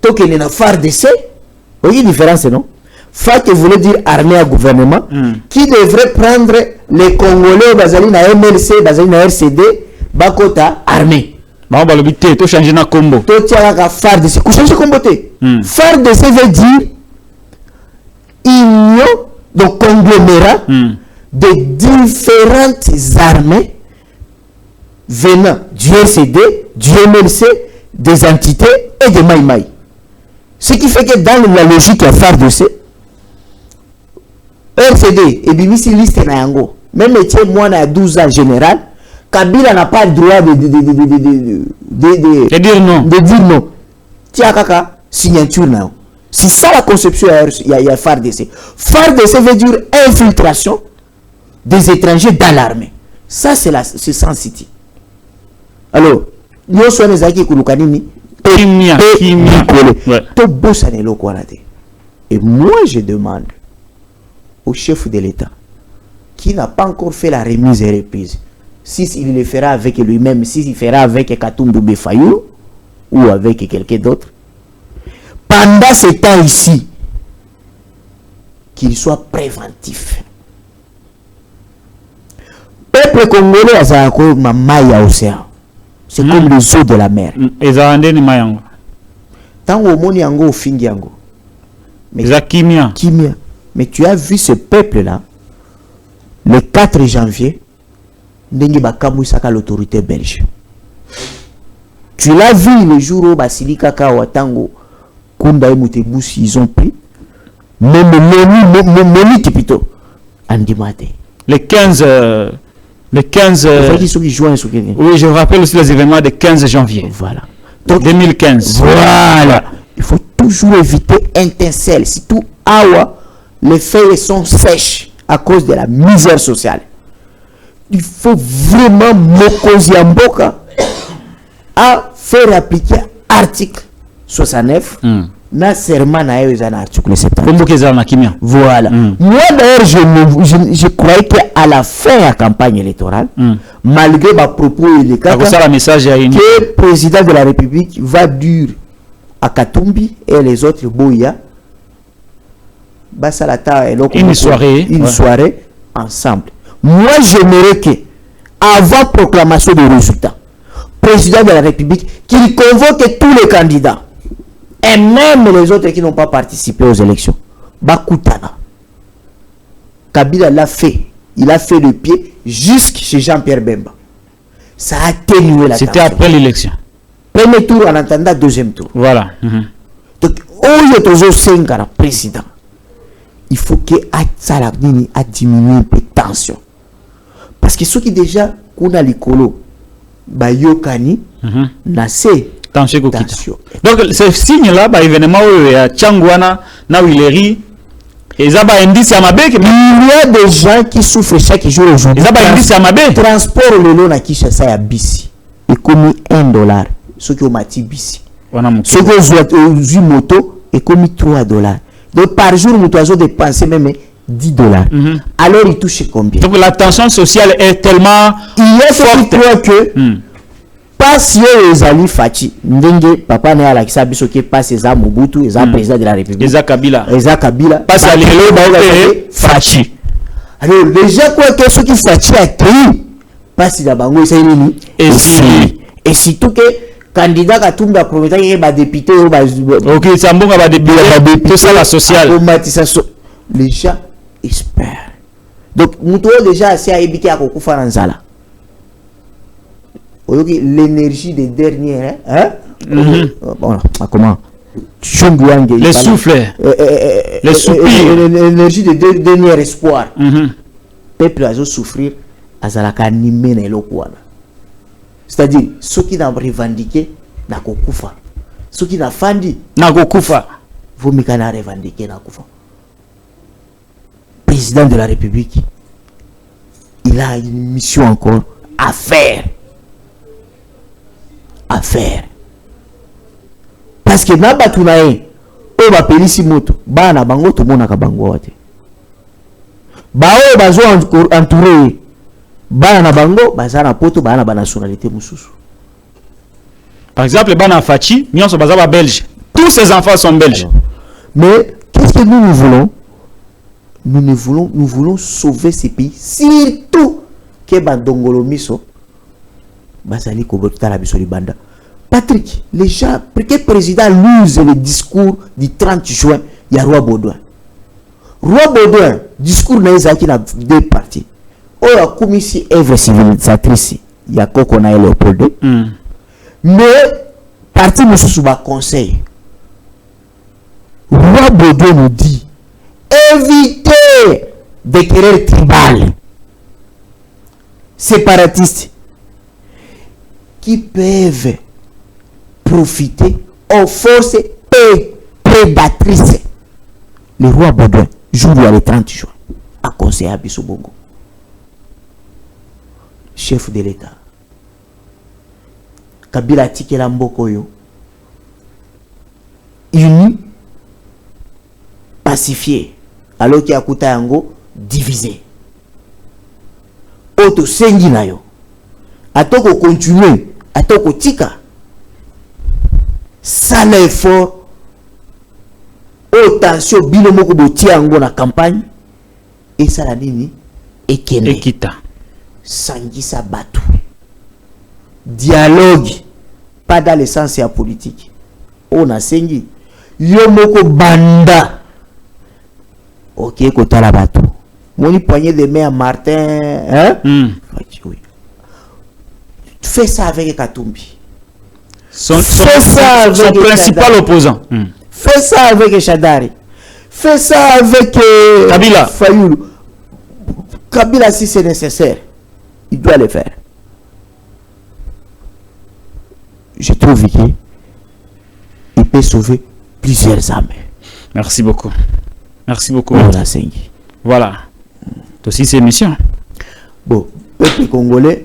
Togo n'est pas FARDC. Vous voyez la différence, non? FAC voulait dire armée à gouvernement, qui devrait prendre les Congolais, Bazalina MLC, Bazalina RCD, Bakota, armée. Bah, on va l'habiter, tu changes na combo. Tu tiens la FARDC. Tu changes combo. FARDC veut dire union, donc conglomérat de différentes armées venant du RCD, du MLC, des entités et des Maïmaï. Ce qui fait que dans la logique à FARDC, RCD et Bimisi liste Nayango, même métier moi à 12 ans général, Kabila n'a pas le droit de dire non. De dire non. Tiens, kaka, signature now. C'est ça la conception, il y a FARDC. FARDC veut dire infiltration des étrangers dans l'armée. Ça, c'est San City. Alors, nous sommes les acquis Kouloukanimi. Et moi, je demande au chef de l'État, qui n'a pas encore fait la remise et reprise, s'il le fera avec lui-même, s'il fera avec Katumbi Befayou ou avec quelqu'un d'autre, pendant ce temps ici, qu'il soit préventif. Peuple congolais a ma maille à océan. C'est comme les eaux de la mer. Tant au monde yango au fin yango. Mais kimia. Mais tu as vu ce peuple là le 4 janvier ndenge bakamwisaka l'autorité belge. Tu l'as vu le jour où Basilika Kawatango Kunda et Moutebusi ils ont pris même Moni Tipito Andimate. Les 15 oui, je me rappelle aussi les événements du 15 janvier. Voilà. Donc, 2015. Voilà. Il faut toujours éviter étincelle. Surtout Awa, les feuilles sont sèches à cause de la misère sociale. Il faut vraiment Mokozi Mboka à faire appliquer article 69 na serment na article 70. Voilà. Moi d'ailleurs je croyais qu'à la fin de la campagne électorale, malgré ma propos que le président de la République va dire à Katumbi et les autres Boya une soirée ensemble. Moi j'aimerais que avant proclamation des résultats, président de la République qu'il convoque tous les candidats et même les autres qui n'ont pas participé aux élections. Bakutana. Kabila l'a fait. Il a fait le pied jusqu'à chez Jean-Pierre Bemba. Ça a atténué la tension. C'était après l'élection. Premier tour en attendant deuxième tour. Voilà. Donc, au lieu de 5 président, il faut que Saladini a diminué un peu de tension. Parce que ceux qui déjà, qu'on a l'écolo, Bayokani, Nassé. Tension. Donc, ce signe-là, événement où Tchangwana, Nawileri, il y a des gens qui souffrent chaque jour aujourd'hui. Transport le long à Kinshasa à Bissi. Et comme $1. Ceux qui ont mati Bissi. Ceux qui ont moto et comme $3. Donc par jour, nous devons dépenser même $10. Alors il touche combien? Donc la tension sociale est tellement forte que pas si les alliés Fachi, Ndenge, papa n'a la kisabi ce qui passe les Mobutu, les président de la République. Les Kabila. Passe à l'élo, Fachi. Alors les gens quoi que ceux qui Fachi a créé, passe la bango et surtout que candidat à tout le prometteur qui est député ou ok ça bon va député ça la sociale. Les gens espèrent. Donc nous déjà assez à éviter à Kokufa Nanzala. L'énergie des dernières bon, comment les souffles les soupirs l'énergie des derniers espoirs peuple a souffrir azalaka animé na elokwana c'est-à-dire ceux qui n'ont revendiqué na kokufa ceux qui n'a fandi na kokufa vous mikana revendiquer na kokufa. Président de la République il a une mission encore à faire. Parce que na batunae o ba pelisi moto bana bango to mona ka bango wate ba o bazo entouré bana bango bazana poto bana ba nationalité mususu. Par exemple bana Fachi nyonso bazaba belge, tous ces enfants sont belges. Mais qu'est-ce que nous voulons? Nous voulons sauver ces pays, surtout que bandongolo miso bazali kobota la biso libanda. Patrick, les gens, pourquoi le président lose le discours du 30 juin, il y a Roi Baudouin. Roi Baudouin, discours n'a pas deux parties. Oh, la commission œuvre civilisatrice, il y a Kokona et Léopold. Mais, parti M. Souba conseil. Roi Baudouin nous dit, évitez des querelles tribales, séparatistes, qui peuvent profiter aux forces prédatrices. Le roi Baudouin, jour le 30 juin, a conseillé à Bissobongo, chef de l'État. Kabila Tikela Mbokoyo, uni, pacifié, alors qu'il y a Koutayango divisé. Oto Senginayo, à toi qu'on continue, à toi qu'on tika. Ça l'effort attention binomoko botiango na campagne et ça la nini ekita sangisa batu dialogue pas dans le sens politique on a sengi yo moko banda ok kotala batu moni poignée de main à Martin hein Fais ça avec Katumbi. Son principal opposant. Fais ça avec Chadari. Fais ça avec Kabila. Fayoulou. Kabila, si c'est nécessaire, il doit le faire. Je trouve qu'il peut sauver plusieurs âmes. Merci beaucoup. Merci beaucoup. Voilà. C'est aussi ces missions. Bon, peuple congolais.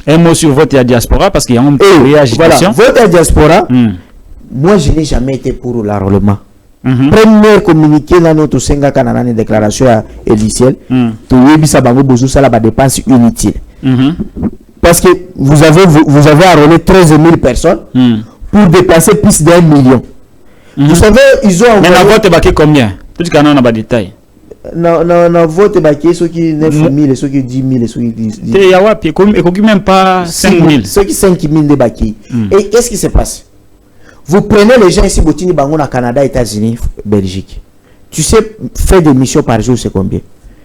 Un mot sur votre diaspora parce qu'il y a un peu de agitation. Voilà, votre diaspora, moi je n'ai jamais été pour l'enrôlement. Premier communiqué dans notre Senga Canada déclaration élicielle, tu as la dépense inutile. Parce que vous avez enrôlé 13 000 personnes pour déplacer plus d'1 million. Vous savez, ils ont envoyé... Mais la vote est combien? Tout ce qu'on a pas de détails. Non, vote est ceux qui 9 000, ceux qui 10 000, ceux qui 10 000. Et même pas 5 000. Ceux qui 5 000 de Baki. Et qu'est-ce qui se passe? Vous prenez les gens ici, Botini Bango, au Canada, États-Unis, Belgique. Tu sais, faire des missions par jour, c'est combien?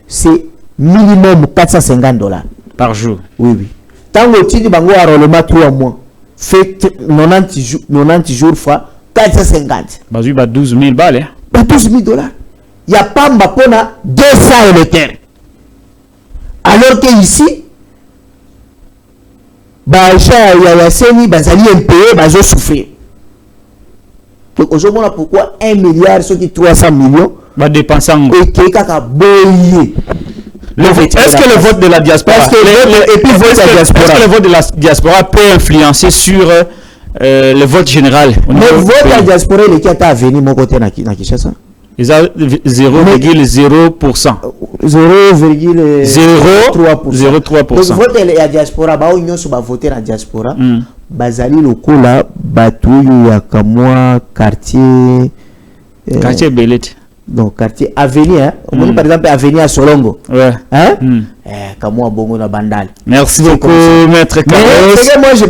C'est minimum $450. Par jour? Oui. Tant que Botini Bango a enrôlement 3 mois, fait 90 jours fois 450. Bah, 12 000 balles. Bah, $12 000. Il n'y a pas Mbapona 200 le terre. Alors que ici, bah, il y a Seni, Bazali MPE, Bazo souffrir. Donc aujourd'hui, pourquoi 1 milliard, ceux qui 300 millions, va dépenser en et qui est boyé. Est-ce que le vote de la diaspora, est-ce que le vote de la diaspora peut influencer sur le vote général? Le vote de la diaspora, il est à venir mon côté dans Kinshasa. Ils ont 0,0%. 0,03%. Donc vote de la diaspora, bah on se va voter la diaspora. Bazali lokola batuyu ya kamwa quartier Belet. Donc quartier Avenir, hein? Par exemple Avenir à Solongo. Ouais. Hein? Kamwa bongo na bandal. Merci beaucoup maître Carlos. Mais moi j'ai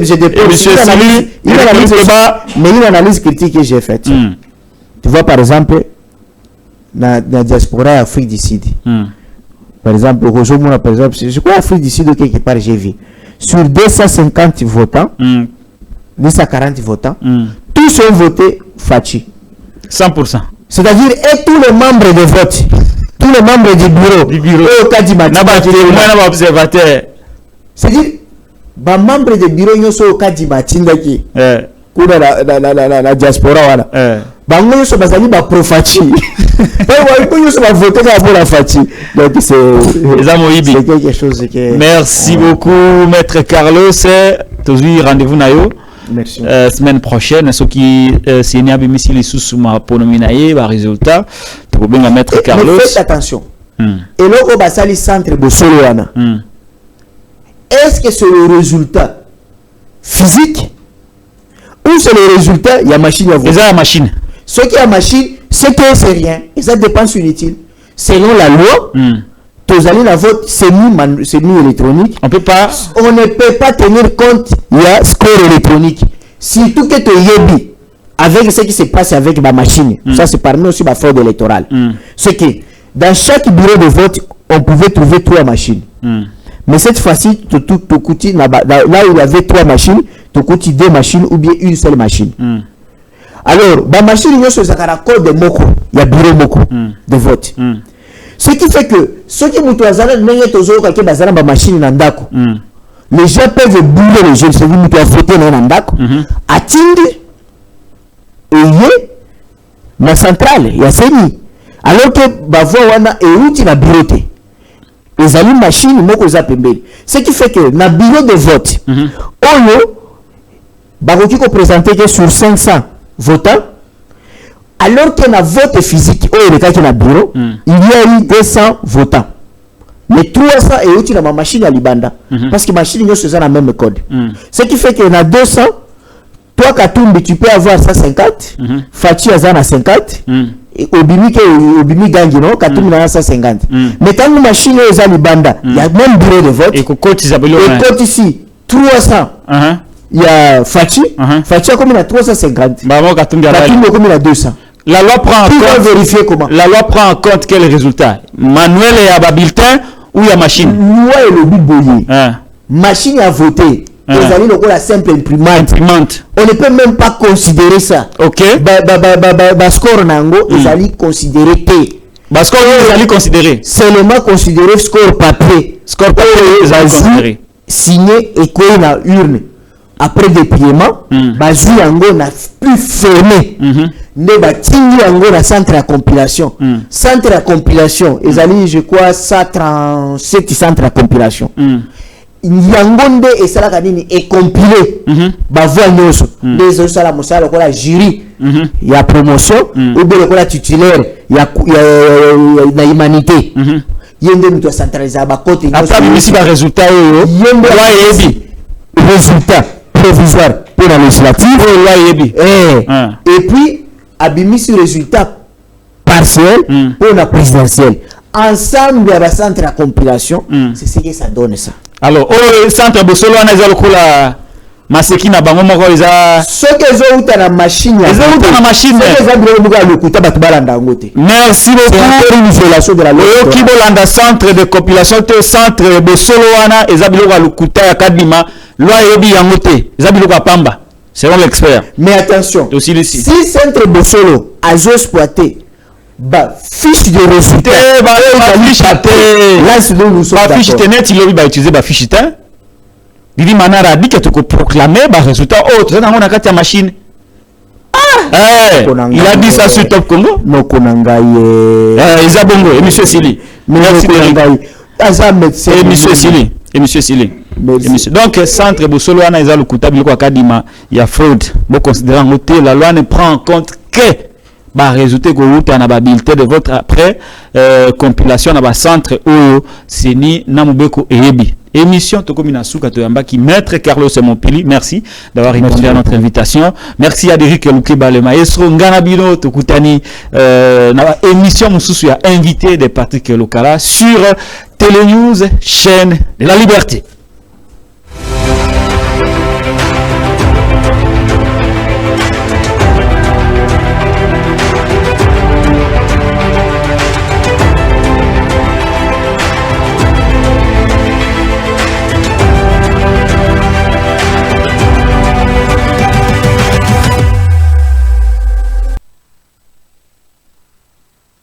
une analyse critique que j'ai faite. Tu vois par exemple la diaspora Afrique du Sud. Par exemple, je crois Afrique du Sud quelque part j'ai vu. Sur 250 votants, 240 votants, tous ont voté Fachi. 100%. C'est-à-dire, et tous les membres de vote, tous les membres du bureau, c'est-à-dire, les membres du bureau, ils sont au Kadimati, la diaspora, voilà. Bango so bazali ba pro Fachi. Ils sont voté pour la Fachi. Donc c'est quelque chose que... Merci beaucoup maître Carlos. Toujours rendez-vous nayo. Merci. Semaine prochaine ceux qui signé bimisi les sous ma ponominaye ba résultat. Tu peux bien maître Carlos. Mais faites attention. Et là au basali centre Bosolo wana. Est-ce que c'est le résultat physique ou c'est le résultat il y a machine à voter? C'est la machine. Ce qui est la machine, c'est que c'est rien. Et ça dépense inutile. Selon la loi, tous allez la vote semi-électronique. On ne peut pas tenir compte il y a score électronique. Surtout que tu es avec ce qui se passe avec ma machine. Ça, c'est parmi aussi ma fraude électorale. C'est que dans chaque bureau de vote, on pouvait trouver 3 machines. Mais cette fois-ci, là où il y avait 3 machines, tu coûtes 2 machines ou bien une seule machine. Alors, la machine, il y a code de Moko, il y a bureau Moko de vote. Ce qui fait que ceux qui ont la machine, les gens peuvent bouler les jeunes, c'est vous qui avez voté dans Nandako, atteindre la centrale, il y a Seni. Alors que Bavoana est outil la bureau. Les allumes machines, Moko Zapembe. Ce qui fait que dans le bureau de vote, Baroki ko présenté que sur 500 votants, alors qu'il y a un vote physique, le cas qui est bureau, il y a eu 200 votants. Mais 300 est aussi dans ma machine à Libanda. Parce que ma machine est dans le même code. Ce qui fait qu'il y a 200, toi Katumbi, tu peux avoir 150, Fachi a 50, et Obimi Gangi, non, Katumbi a 150. Mais quand la machine est à Libanda, il y a même bureau de vote. Et côte ici, 300. Il y a Fachi, Fachi a combien? 350. Katumbi a combien? 200. La loi prend en compte quel résultat? Manuel et à bulletin ou il y a machine? Loi et le but boyé. machine à voter. Les amis, la simple imprimante. On ne peut même pas considérer ça. Ok. Score nango, ils allaient considérer T. Score, ils allaient considérer. Seulement considérer score papier. Score papier, ils allaient considérer. Signé et quoi la urne. Après dépouillement, bazou yango n'a plus fermé. Ne batingi yango na centre à compilation. Centre à compilation, ils allaient, je crois, 137 centres à compilation. Yangonde et Salaka Nini est compilé. Bavoie Nyoso. Des autres la mosala la jury. Il y a promotion. Ou bien la titulaire. Il y a la humanité. Il y a une centralisée à côté. Après, ici, le résultat est résultat provisoire pour la législative. Et puis, abimisi résultat partiel pour la présidentielle. Ensemble, il y a centre à compilation. C'est ce que ça donne ça. Alors, au centre de Solo, on a la Maseki na bango moko eza ce que zo uta na machine ya na machine ce que za bilo buka lokuta batu balanda ngote. Merci beaucoup. Une violation de la loi. Ki bolanda centre de compilation te centre de Solo wana eza bilo ka lokuta ya kadima loi yebi yango te eza bilo ka pamba selon l'expert. Mais attention, si centre de Solo a exploité fiche de résultat là c'est là nous sommes fiche net il va utiliser fiche temps Didi Manara dit que tu peux proclamer résultat autre c'est dans la carte machine. Il a dit ça sur Top Congo. Non Konanga Isa Bongo et monsieur Sili. Merci et monsieur Sili et monsieur Sili. Donc centre Bosolo ana Isa Lukuta biloko akadima il y a fraude. Bon considérant que la loi ne prend en compte que résultat que vous avez habilité de votre après compilation dans le centre où c'est ni Namubeko et Ebi. Émission Tokomina Souka Toyamba qui maître Carlos Mompili. Merci d'avoir répondu à notre invitation. Merci à Derrick Lukiba le maestro Nganabino Tokutani émission Moussoussou a invité des Patrick Lokala sur Télénews chaîne de la liberté.